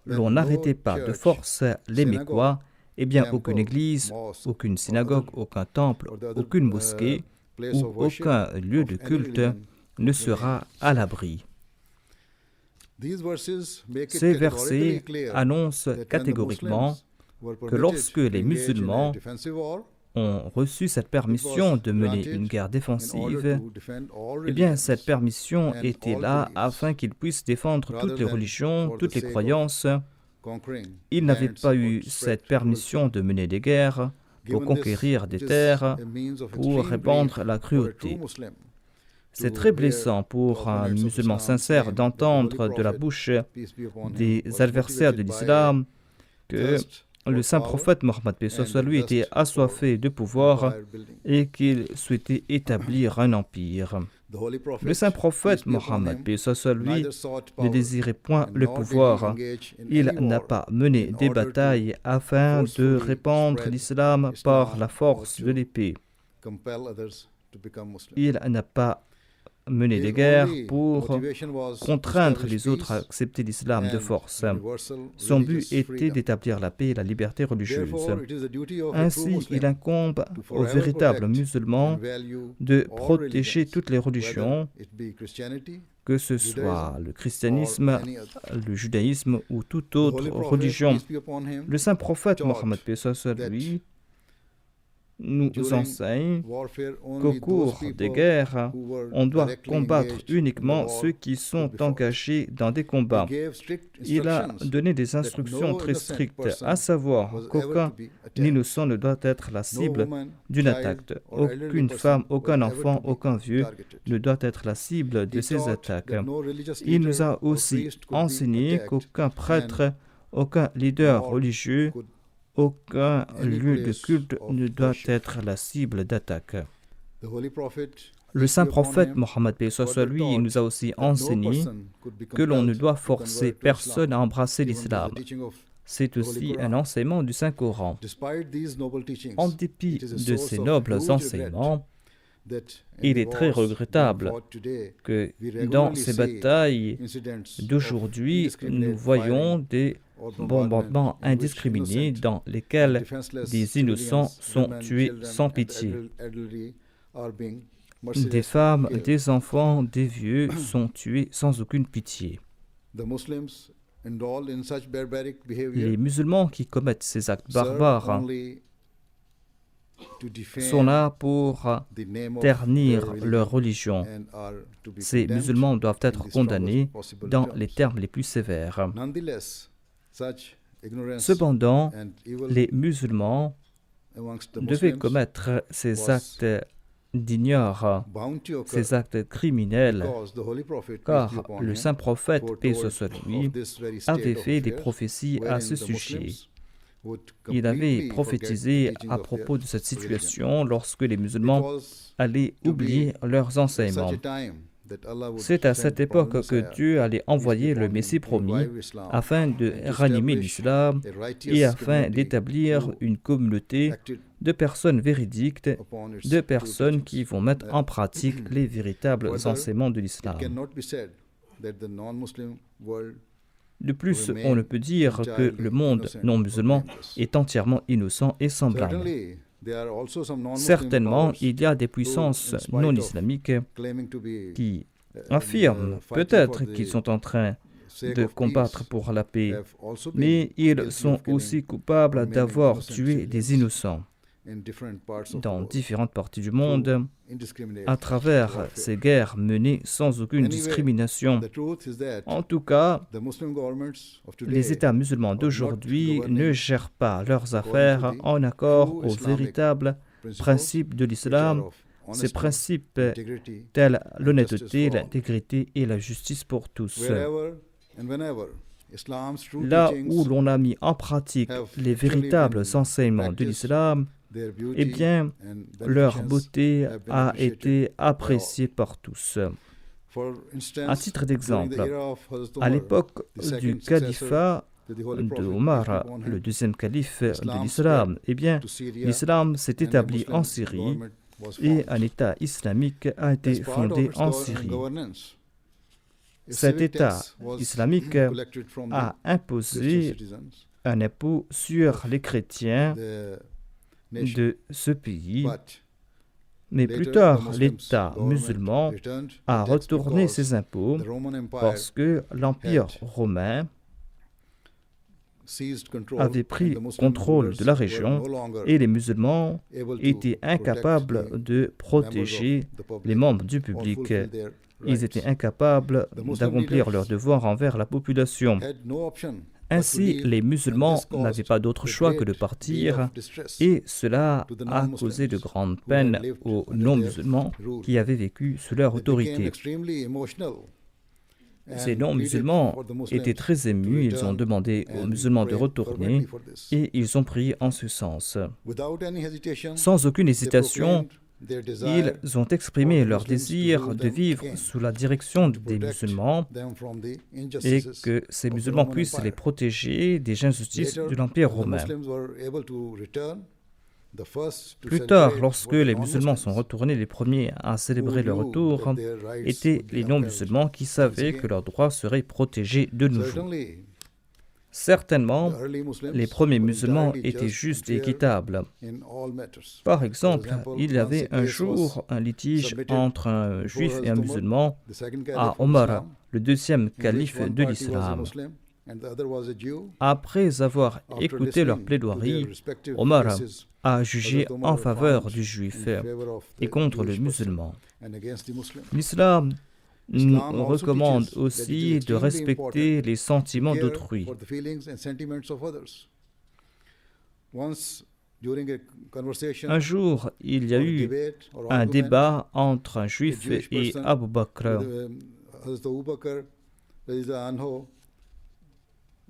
then l'on no n'arrêtait pas de church, force les Mécois, eh bien temple, aucune église, mosque, aucune or synagogue, other- aucun temple, or the other, aucune mosquée place ou of worship aucun lieu of de any culte religion ne sera à l'abri. These verses make it Ces categorically versets clear annoncent that when the catégoriquement Muslims were que permitted lorsque to les engage in a musulmans defensive war, ont reçu cette permission de mener une guerre in order défensive, to defend all eh bien religions, cette permission and était all là beliefs, afin qu'ils puissent défendre rather toutes les than religions, for the toutes les sake of croyances. conquering Ils n'avaient lands pas or eu to spread cette cruelty. permission de mener des guerres pour Given this, conquérir des it is terres, a means of pour extreme répandre grief la for a true cruauté. Muslim C'est to très hear blessant pour un opponents of musulman Islam sincère claim that the d'entendre Holy de la Prophet, bouche peace be upon him, des was adversaires de motivated by l'islam que thirst le for saint power prophète Mohammed paix soit and sur lui était lust for assoiffé de pouvoir empire building. et qu'il souhaitait établir un empire. The Le saint prophète Mohammed, paix soit sur lui, ne désirait point le pouvoir. Il n'a pas mené des batailles afin de répandre l'islam par la force de l'épée. Il n'a pas mené des guerres pour contraindre les autres à accepter l'islam de force. Son but était d'établir la paix et la liberté religieuse. Ainsi, il incombe aux véritables musulmans de protéger toutes les religions, que ce soit le christianisme, le judaïsme ou toute autre religion. Le saint prophète Mohammed, paix soit sur lui, nous enseigne qu'au cours des guerres, on doit combattre uniquement ceux qui sont engagés dans des combats. Il a donné des instructions très strictes, à savoir qu'aucun innocent ne doit être la cible d'une attaque. Aucune femme, aucun enfant, aucun vieux ne doit être la cible de ces attaques. Il nous a aussi enseigné qu'aucun prêtre, aucun leader religieux, aucun lieu de culte ne doit être la cible d'attaque. Le saint prophète Mohammed, paix soit sur lui, nous a aussi enseigné que l'on ne doit forcer personne à embrasser l'islam. C'est aussi un enseignement du Saint-Coran. En dépit de ces nobles enseignements, il est très regrettable que dans ces batailles d'aujourd'hui, nous voyons des bombardements indiscriminés dans lesquels des innocents sont tués sans pitié. Des femmes, des enfants, des vieux sont tués sans aucune pitié. Les musulmans qui commettent ces actes barbares sont là pour ternir leur religion. Ces musulmans doivent être condamnés dans les termes les plus sévères. Cependant, les musulmans devaient commettre ces actes d'ignore, ces actes criminels, car le saint prophète, paix soit sur lui, avait fait des prophéties à ce sujet. Il avait prophétisé à propos de cette situation lorsque les musulmans allaient oublier leurs enseignements. C'est à cette époque que Dieu allait envoyer le Messie promis afin de ranimer l'islam et afin d'établir une communauté de personnes véridiques, de personnes qui vont mettre en pratique les véritables enseignements de l'islam. De plus, on ne peut dire que le monde non musulman est entièrement innocent et sans blâme. Certainement, il y a des puissances non islamiques qui affirment peut-être qu'ils sont en train de combattre pour la paix, mais ils sont aussi coupables d'avoir tué des innocents dans différentes parties du monde à travers ces guerres menées sans aucune discrimination. En tout cas, les États musulmans d'aujourd'hui ne gèrent pas leurs affaires en accord aux véritables principes de l'islam, ces principes tels l'honnêteté, l'intégrité et la justice pour tous. Là où l'on a mis en pratique les véritables enseignements de l'islam, eh bien, leur beauté a été appréciée par tous. À titre d'exemple, à l'époque du califat d'Omar, le deuxième calife de l'islam, eh bien, l'islam s'est établi en Syrie et un État islamique a été fondé en Syrie. Cet État islamique a imposé un impôt sur les chrétiens de ce pays, mais plus tard, l'État musulman a retourné ses impôts parce que l'Empire romain avait pris contrôle de la région et les musulmans étaient incapables de protéger les membres du public. Ils étaient incapables d'accomplir leurs devoirs envers la population. Ainsi, les musulmans n'avaient pas d'autre choix que de partir et cela a causé de grandes peines aux non-musulmans qui avaient vécu sous leur autorité. Ces non-musulmans étaient très émus, ils ont demandé aux musulmans de retourner et ils ont prié en ce sens. Sans aucune hésitation, their desire Ils ont exprimé for leur Muslims to désir rule de them vivre again, sous la direction to des protect musulmans them from the et injustices que ces of the musulmans Roman puissent les Empire. protéger des injustices Later, de l'Empire when the romain. Muslims were able to return, the first to Plus tard, celebrate lorsque were the les musulmans sont non-Muslims, retournés, les premiers à célébrer who leur knew retour that their rights étaient would be les upheld non-musulmans qui once savaient again. que leurs droits seraient protégés de nouveau. Certainly, Certainement, the early Muslims les premiers were musulmans entirely étaient just justes and et fair équitables. in all matters. Par exemple, example, il y once avait a un case jour was un litige submitted entre un before juif et un Hazrat Umar, musulman the second caliph à of Omar, Islam, le deuxième in which calife one de party was a l'islam. Muslim and the other was a Jew. Après avoir After écouté leur listening to their plaidoirie, respective Omar cases, a jugé Hazrat Umar en faveur found du juif in favor of et the contre le Jewish person musulman. and against the Muslim. L'islam nous Islam also recommande teaches that it aussi is de extremely respecter important les sentiments care d'autrui. for the feelings and sentiments of others. Once, during a conversation Un jour, il y a or eu debate or un argument débat entre un juif Jewish et person Abu Bakr. with Hazrat Abu Bakr radiallahu anhu,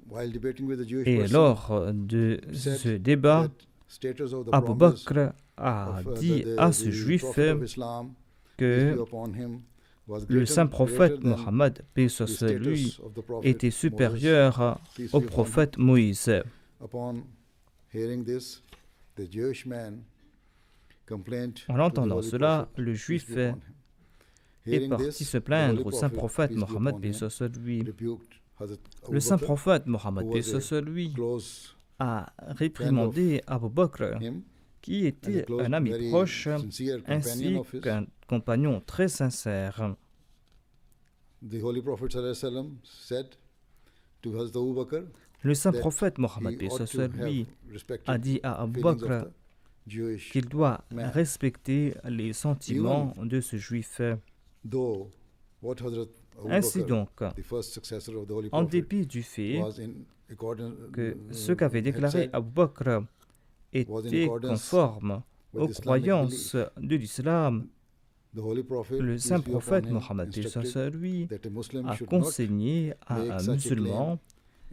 while debating with the Jewish Et person, lors de said ce débat, that status of the Abu promise Bakr a of, dit à ce the juif Prophet of Islam, peace que be upon him, was le greater- saint prophète greater than Mohammed, paix the soit sur status lui, of the prophet était Moses, supérieur peace au be upon him. prophète Moïse. Upon hearing this, the Jewish man complained En to the entendant Holy cela, Prophet, le peace juif be upon him. est Hearing parti this, se the plaindre Holy au saint Prophet, prophète peace be Mohammed, upon paix him, soit sur lui. rebuked Hazrat Abu Le saint Bakr, prophète Mohammed, who paix was soit a sur lui, close a réprimandé Abu Bakr, him qui and a était close, un ami very proche sincere ainsi companion of his. qu'un compagnon très sincère. The Holy Prophet sallallahu alaihi wasallam said to Hazrat Abu Bakr, Le saint that prophète Mohammed, he paix ought soit to sur have lui, respected a dit à Abu feelings of Bakr the Jewish qu'il doit man. respecter les sentiments de ce juif. Though what Hazrat Abu Ainsi Bakr, donc, the first successor of the Holy en Prophet, dépit du fait was in accordance que ce qu'avait had déclaré said Abu Bakr was in était accordance conforme with aux Islamic croyances de l'islam, the Holy Prophet, le peace saint be upon prophète him, Mohammed instructed sur lui that a Muslim a should not conseillé à make un such a musulman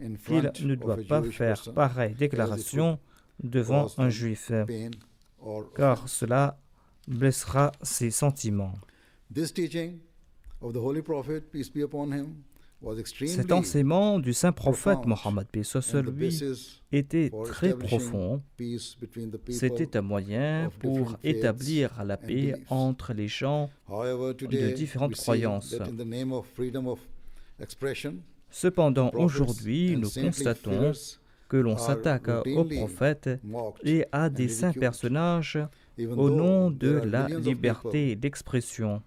in qu'il front ne of doit a pas Jewish faire person pareille déclaration devant cause un them juif, pain or car offense. cela blessera ses sentiments. This teaching of the Holy Prophet, peace be upon him, was extremely Cet enseignement du saint prophète profound Mohammed, paix soit sur and the lui, basis était for très establishing profond. peace between the people. C'était un moyen of pour different faiths établir la and paix beliefs. entre les gens. However, today différentes we see croyances. that in the name of freedom of expression, Cependant, prophets aujourd'hui, and nous saintly constatons figures que l'on are s'attaque aux routinely prophètes mocked et à and des saints ridiculed, personnages even au though nom de there are la millions of liberté d'expression, people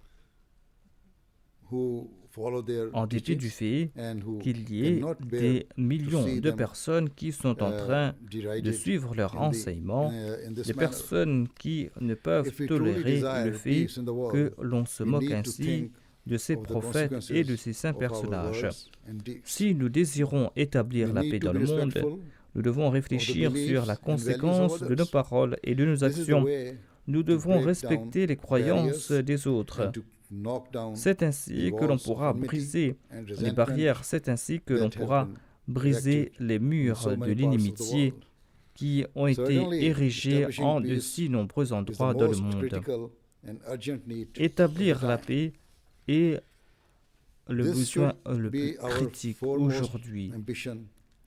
who follow their en dépit du teachings fait and who qu'il y ait cannot bear des millions see de them, personnes qui sont en train de derided suivre leur in enseignement, in this des manner. personnes qui ne peuvent If we truly tolérer desire le fait peace in the world, que l'on se we moque need to ainsi think de ces of the prophètes consequences et de ces saints of our personnages. words and deeds. Si nous désirons établir We la need paix to dans be le monde, respectful. nous devons réfléchir beliefs sur la and values of conséquence de nos others. paroles et de nos This is the actions. way Nous to devrons break respecter down les croyances barriers des autres. and to knock down C'est ainsi the que l'on walls of pourra enmity briser and les resentment barrières. C'est ainsi que l'on that have pourra been briser erected les in murs so de many parts of the l'inimitié world. qui ont été Certainly, érigés establishing en de peace si nombreux is the endroits dans le most monde. critical and urgent need Établir of the la time. paix est le This besoin should le plus be our critique foremost aujourd'hui. ambition.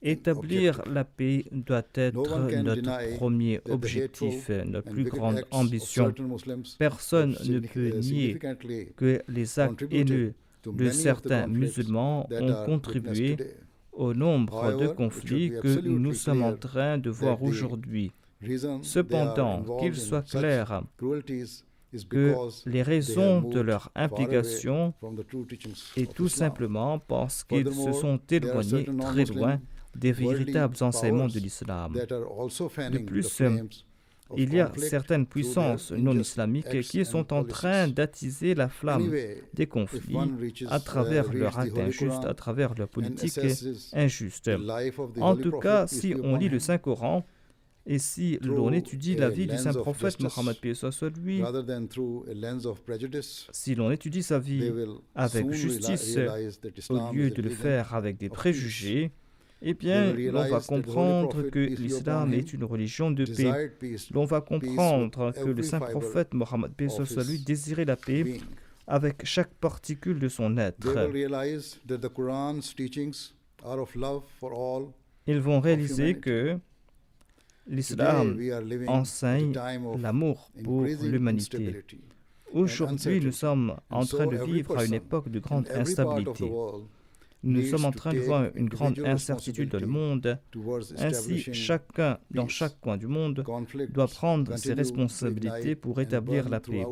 Établir objective. la paix doit être No one can notre deny premier that the objectif, hateful notre and plus wicked grande acts of ambition. certain Muslims Personne have ne peut nier significantly que les actes contributed haineux to de many of the certains conflicts musulmans that ont are contribué witnessed today. au nombre de However, it conflits should be que absolutely nous sommes en clear train de voir that the aujourd'hui. Reason they are Cependant, involved qu'il in soit such clair cruelties is que because les they have raisons de moved leur far away implication from the true teachings est of tout Islam. simplement parce qu'ils se Furthermore, sont there are éloignés certain très non-Muslim loin des worldly véritables enseignements de powers l'islam. that are also fanning the plus, flames of Il y a conflict certaines through their puissances non unjust islamiques acts qui and sont en train policies. d'attiser la flamme Anyway, des if conflits one reaches, à travers reads leurs the actes Holy injustes, Quran à travers leur and politique assesses injuste. the life of the En Holy tout Prophet, cas, peace si be on upon lit le him, Saint-Coran et si through l'on étudie la a vie du lens saint of prophète justice, Mohammed paix soit sur lui, rather than through a lens of prejudice, si l'on étudie sa they vie will avec soon justice realize that au Islam lieu is a de le religion faire avec des of peace. préjugés, eh bien, l'on va comprendre que l'islam est une religion de paix. L'on va comprendre que le saint prophète Mohammed paix soit lui désirait la paix avec chaque particule de son être. Ils vont réaliser que l'islam enseigne l'amour pour l'humanité. Aujourd'hui, nous sommes en train de vivre à une époque de grande instabilité. Nous sommes en train de voir une grande incertitude dans le monde. Ainsi, chacun, dans chaque coin du monde, doit prendre ses responsabilités pour établir la paix.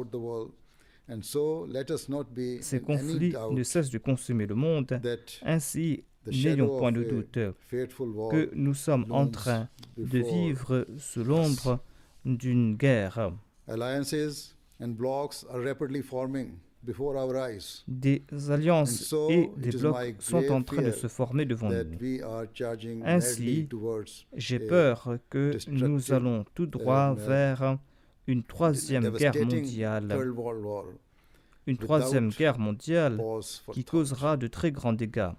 Ces conflits ne cessent de consumer le monde. Ainsi, n'ayons point de doute que nous sommes en train de vivre sous l'ombre d'une guerre. Des alliances et des blocs sont en train de se former devant nous. Ainsi, j'ai peur que nous allons tout droit vers une troisième guerre mondiale. Une troisième guerre mondiale qui causera de très grands dégâts.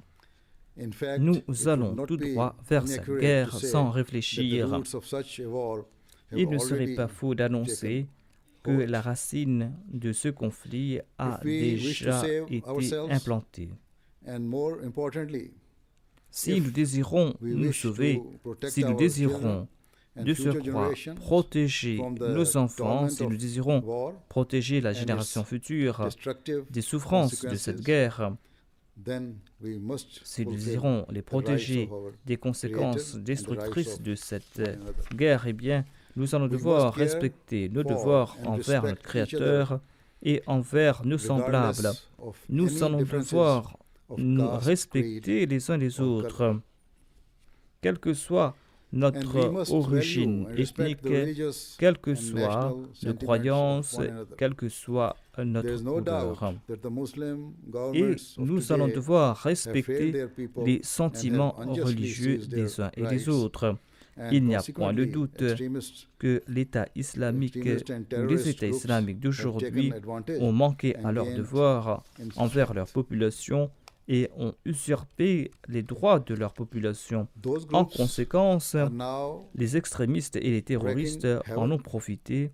Nous allons tout droit vers cette guerre sans réfléchir. Il ne serait pas faux d'annoncer que la racine de ce conflit a déjà été implantée. Si nous désirons nous sauver, si nous désirons de surcroît protéger nos enfants, si nous désirons protéger la génération future des souffrances de cette guerre, si nous désirons les protéger des conséquences destructrices de cette guerre, eh bien, nous allons devoir respecter nos devoirs envers notre Créateur et envers nos semblables. Nous allons devoir nous respecter les uns les autres, quelle que soit notre origine ethnique, quelle que soit nos croyances, quelle que soit notre couleur. Et nous allons devoir respecter les sentiments religieux des uns et des autres. Il n'y a point de doute que l'État islamique ou les États islamiques d'aujourd'hui ont manqué à leur devoir envers leur population et ont usurpé les droits de leur population. En conséquence, les extrémistes et les terroristes en ont profité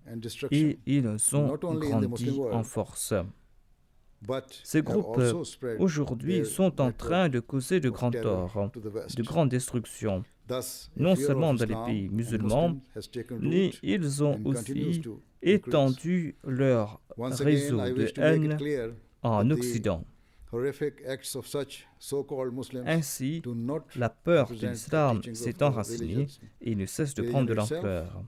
et ils ont grandi en force. Ces groupes, aujourd'hui, sont en train de causer de grands torts, de grandes destructions, non seulement dans les pays musulmans, mais ils ont aussi étendu leur réseau de haine en Occident. Ainsi, la peur de l'islam s'est enracinée et ne cesse de prendre de l'ampleur.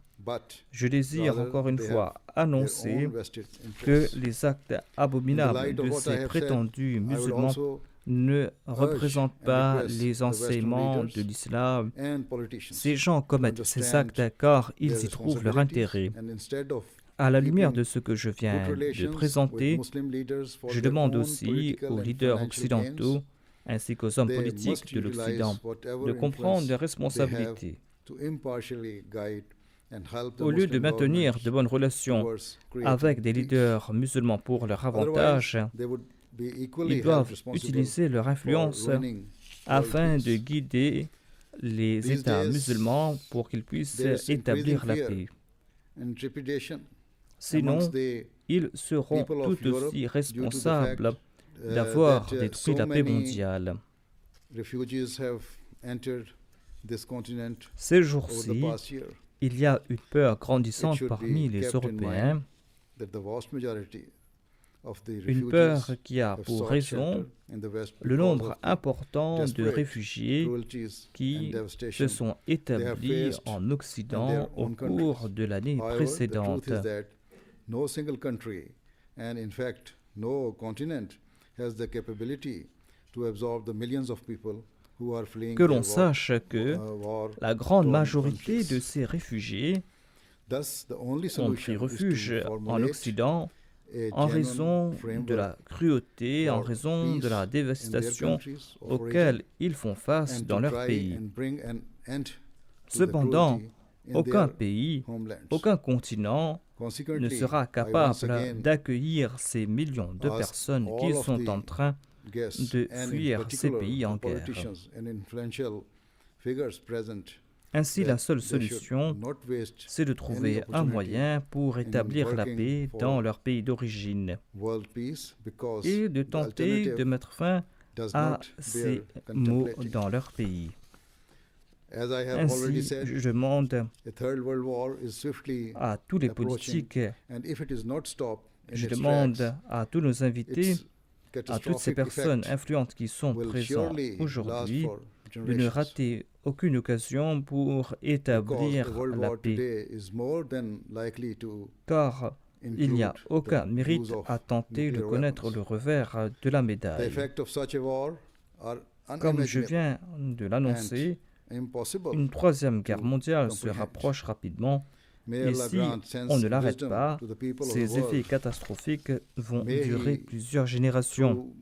Je désire encore une fois annoncer que les actes abominables de ces prétendus musulmans ne représentent pas les enseignements de l'islam. Ces gens commettent ces actes car ils y trouvent leur intérêt. À la lumière de ce que je viens de présenter, je demande aussi aux leaders occidentaux ainsi qu'aux hommes politiques de l'Occident de comprendre leurs responsabilités. Au lieu de maintenir de bonnes relations avec des leaders musulmans pour leur avantage, ils doivent utiliser leur influence afin de guider les États musulmans pour qu'ils puissent établir la paix. Sinon, ils seront tout aussi responsables d'avoir détruit la paix mondiale. Ces jours-ci, il y a une peur grandissante parmi les Européens, une peur qui a pour raison le nombre important de réfugiés qui se sont établis en Occident au cours de l'année précédente. No single country, and in fact, no continent has the capability to absorb the millions of people who are fleeing. Que l'on sache que la grande majorité de ces réfugiés ont pris refuge en Occident en raison de la cruauté, en raison de la dévastation auxquelles ils font face dans leur pays. Cependant, aucun pays, aucun continent ne sera capable d'accueillir ces millions de personnes qui sont en train de fuir ces pays en guerre. figures present Ainsi, la that seule they should solution, not waste c'est de any trouver un opportunity moyen pour établir la working paix for dans leur pays d'origine world peace because et de the tenter de alternative mettre fin does à not ces bear maux contemplating. dans leur pays. As I have already Ainsi, said, je demande a third world war is swiftly à tous les approaching, politiques, and if it is not stopped in je its demande tracks, à tous nos invités, its à toutes ces catastrophic personnes effect influentes qui sont will présentes surely last aujourd'hui for de ne generations. rater aucune occasion pour Because établir a world la war paix, today is more than likely to car il n'y a include aucun the mérite use of à tenter de nuclear connaître weapons. le revers de la The médaille. effect of such a war are Comme je unimaginable viens de l'annoncer, and impossible. une troisième guerre to mondiale se comprehend. rapproche rapidement May et Allah si grant sense on ne and l'arrête wisdom pas, to the people of the ces effets world catastrophiques vont May durer he, plusieurs générations, through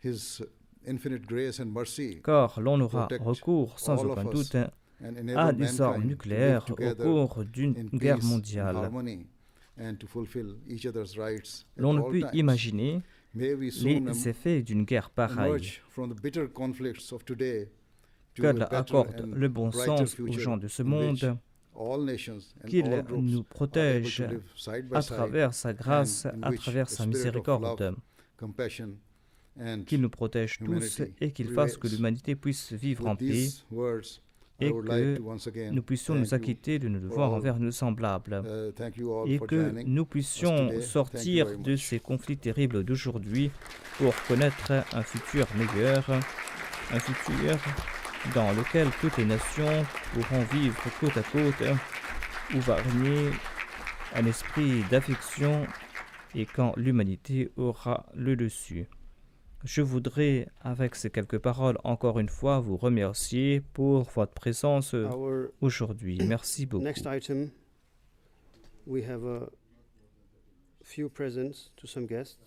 His infinite grace and mercy, car l'on aura protect recours sans all of aucun us doute and à enable des armes mankind to live nucléaires au together cours d'une in guerre peace and mondiale. harmony and to fulfill each other's rights at L'on ne all peut times. imaginer May we les soon effets d'une guerre pareille, emerge from the bitter conflicts of today to qu'elle a better accorde and le bon brighter sens aux future gens de ce in which monde, all nations and qu'il all groups nous are able protège to live side by à side, travers sa grâce, and in à which travers a sa spirit of miséricorde, love, compassion, and qu'il nous protège tous humanity et qu'il fasse que prevails. l'humanité puisse vivre en With paix these words, I et would like que to once again nous puissions thank nous you acquitter de nos for devoirs all, envers nos semblables thank you all et for que joining nous us puissions today. Thank you sortir very de much. ces conflits terribles d'aujourd'hui pour connaître un futur meilleur, un futur dans lequel toutes les nations pourront vivre côte à côte, où va régner un esprit d'affection et quand l'humanité aura le dessus. Je voudrais, avec ces quelques paroles, encore une fois, vous remercier pour votre présence Our aujourd'hui. Merci beaucoup. next item, we have a few presents to some guests.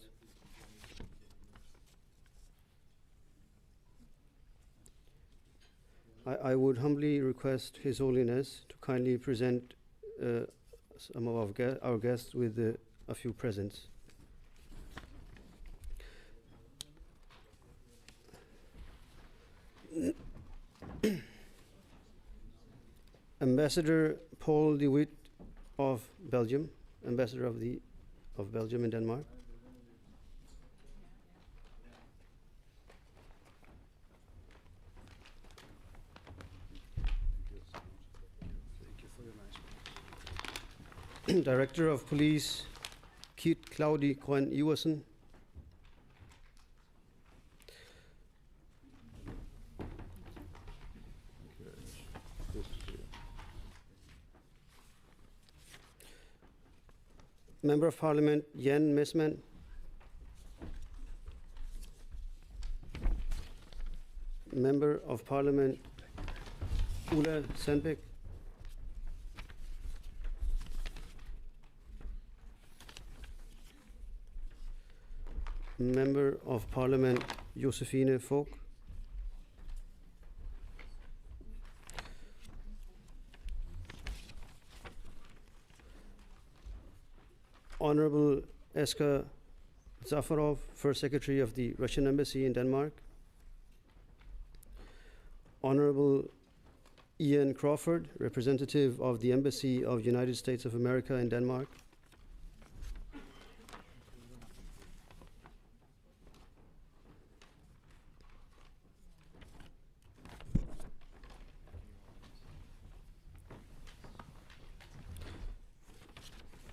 I would humbly request His Holiness to kindly present some of our guests with a few presents. Ambassador Paul de Witt of Belgium, Ambassador of Belgium in Denmark. Director of Police Keith Claudi Cohen Iversen. Member of Parliament Jan Mesman. Member of Parliament Ulla Sandbeck. Member of Parliament Josephine Falk. Honorable Eska Zafarov, First Secretary of the Russian Embassy in Denmark. Honorable Ian Crawford, Representative of the Embassy of the United States of America in Denmark.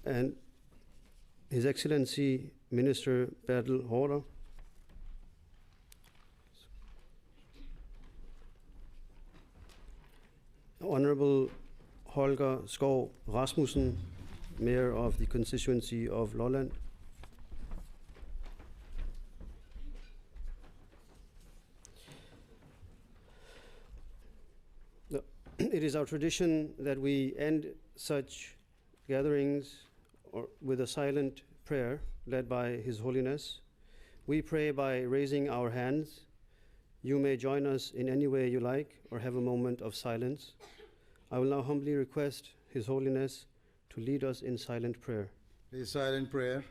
And His Excellency Minister Bertel Haarder. Honorable Holger Skov Rasmussen, Mayor of the constituency of Lolland. It is our tradition that we end such gatherings with a silent prayer led by His Holiness. We pray by raising our hands. You may join us in any way you like or have a moment of silence. I will now humbly request His Holiness to lead us in silent prayer. A silent prayer.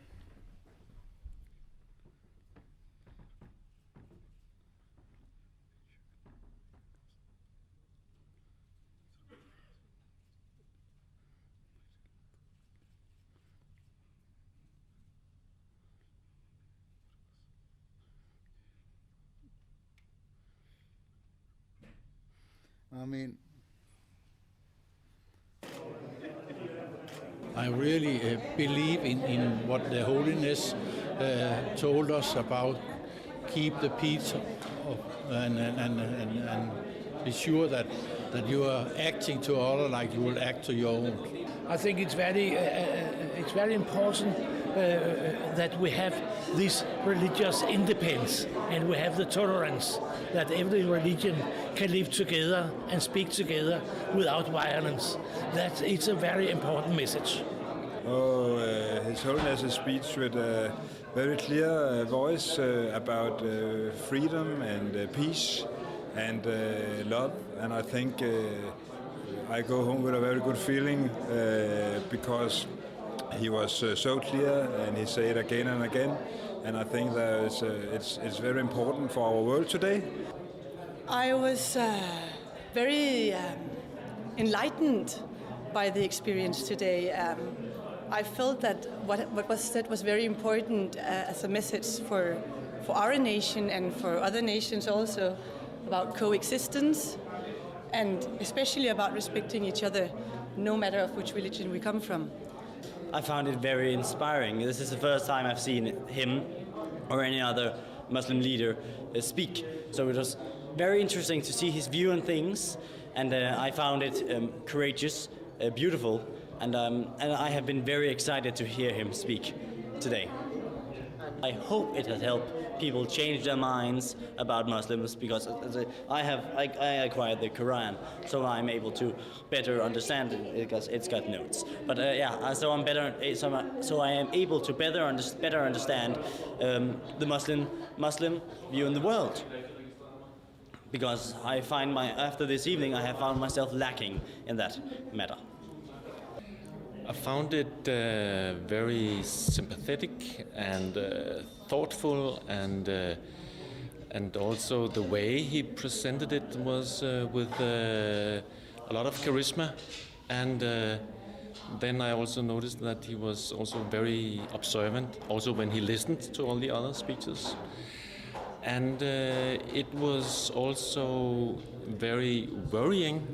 I mean, I really believe in what the Holiness told us about keep the peace and be sure that you are acting to others like you will act to your own. I think it's very important that we have this religious independence and we have the tolerance that every religion can live together and speak together without violence. That it's a very important message. His Holiness' speech with a very clear voice about freedom and peace and love, and I think I go home with a very good feeling because he was so clear and he said it again and again, and I think that it's very important for our world today. I was very enlightened by the experience today. I felt that what was said was very important as a message for our nation and for other nations also, about coexistence and especially about respecting each other, no matter of which religion we come from. I found it very inspiring. This is the first time I've seen him or any other Muslim leader speak. So it was very interesting to see his view on things, and I found it courageous, beautiful, and I have been very excited to hear him speak today. I hope it has helped people change their minds about Muslims, because I acquired the Quran, so I'm able to better understand it because it's got notes. But so I'm better. So I am able to better understand the Muslim view in the world. Because after this evening, I have found myself lacking in that matter. I found it very sympathetic and thoughtful, and also the way he presented it was with a lot of charisma. And then I also noticed that he was also very observant, also when he listened to all the other speeches. And it was also very worrying,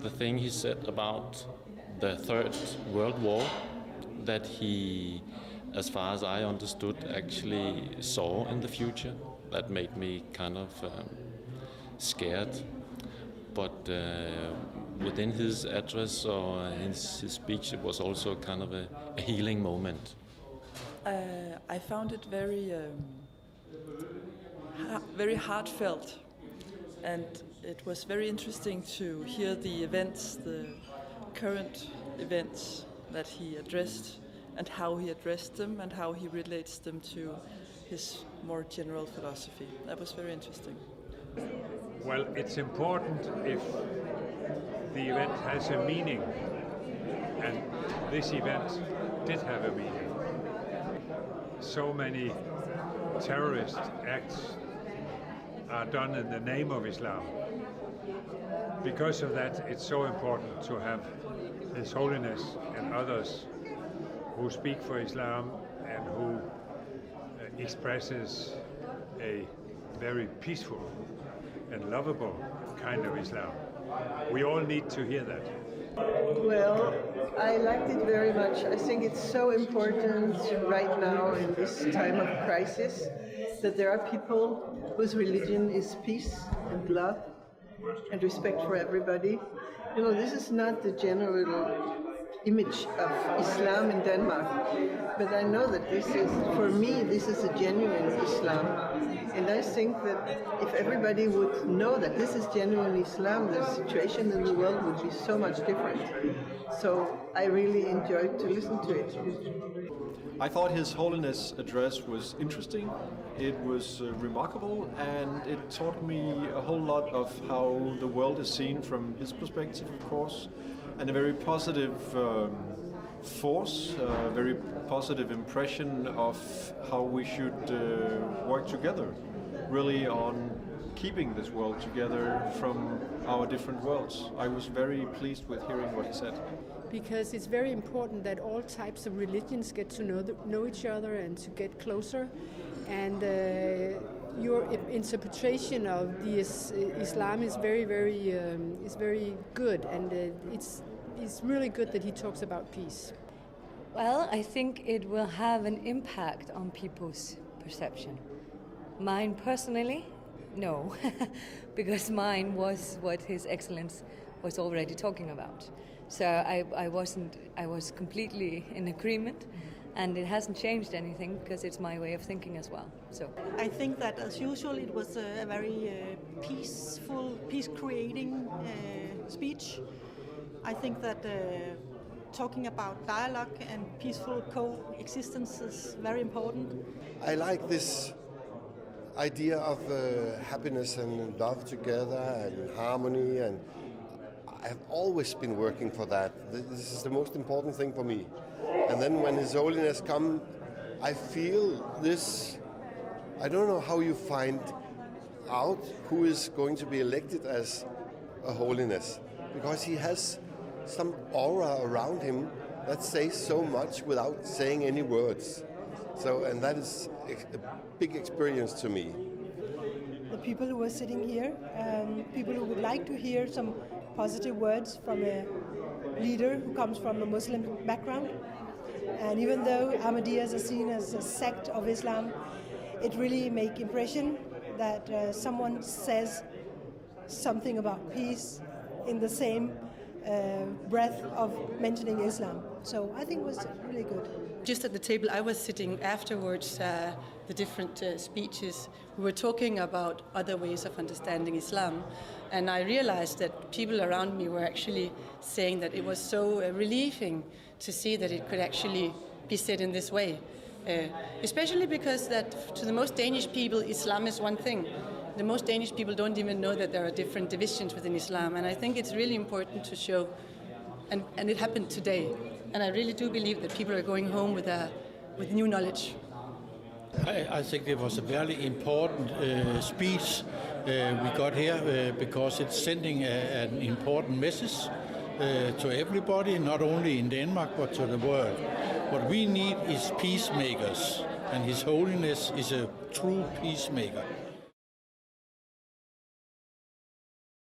the thing he said about the Third World War, that he, as far as I understood, actually saw in the future. That made me kind of scared. But within his address or his speech, it was also kind of a healing moment. I found it very heartfelt, and it was very interesting to hear the current events that he addressed and how he addressed them and how he relates them to his more general philosophy. That was very interesting. Well, it's important if the event has a meaning, and this event did have a meaning. So many terrorist acts are done in the name of Islam. Because of that, it's so important to have His Holiness and others who speak for Islam and who expresses a very peaceful and lovable kind of Islam. We all need to hear that. Well, I liked it very much. I think it's so important right now in this time of crisis that there are people whose religion is peace and love and respect for everybody. You know, this is not the general image of Islam in Denmark, but I know that for me, this is a genuine Islam. And I think that if everybody would know that this is genuine Islam, the situation in the world would be so much different. So I really enjoyed to listen to it. I thought His Holiness' address was interesting, it was remarkable, and it taught me a whole lot of how the world is seen from his perspective, of course, and a very positive force, a very positive impression of how we should work together, really on keeping this world together from our different worlds. I was very pleased with hearing what he said. Because it's very important that all types of religions get to know each other and to get closer. And your interpretation of the Islam is very good, and it's really good that he talks about peace. Well, I think it will have an impact on people's perception. Mine personally, no, because mine was what His Excellence was already talking about. So I was completely in agreement, and it hasn't changed anything because it's my way of thinking as well. So I think that, as usual, it was a very peaceful, peace-creating speech. I think that talking about dialogue and peaceful coexistence is very important. I like this idea of happiness and love together and harmony, and I have always been working for that. This is the most important thing for me. And then when His Holiness come, I feel this. I don't know how you find out who is going to be elected as a holiness, because he has some aura around him that says so much without saying any words. So, and that is a big experience to me. The people who are sitting here, people who would like to hear some positive words from a leader who comes from a Muslim background. And even though Ahmadiyas are seen as a sect of Islam, it really makes impression that someone says something about peace in the same breath of mentioning Islam. So I think it was really good. Just at the table I was sitting afterwards, the different speeches, we were talking about other ways of understanding Islam. And I realized that people around me were actually saying that it was so relieving to see that it could actually be said in this way. Especially because that to the most Danish people, Islam is one thing. The most Danish people don't even know that there are different divisions within Islam. And I think it's really important to show, and it happened today. And I really do believe that people are going home with new knowledge. I think it was a very important speech we got here because it's sending an important message to everybody, not only in Denmark but to the world. What we need is peacemakers, and His Holiness is a true peacemaker.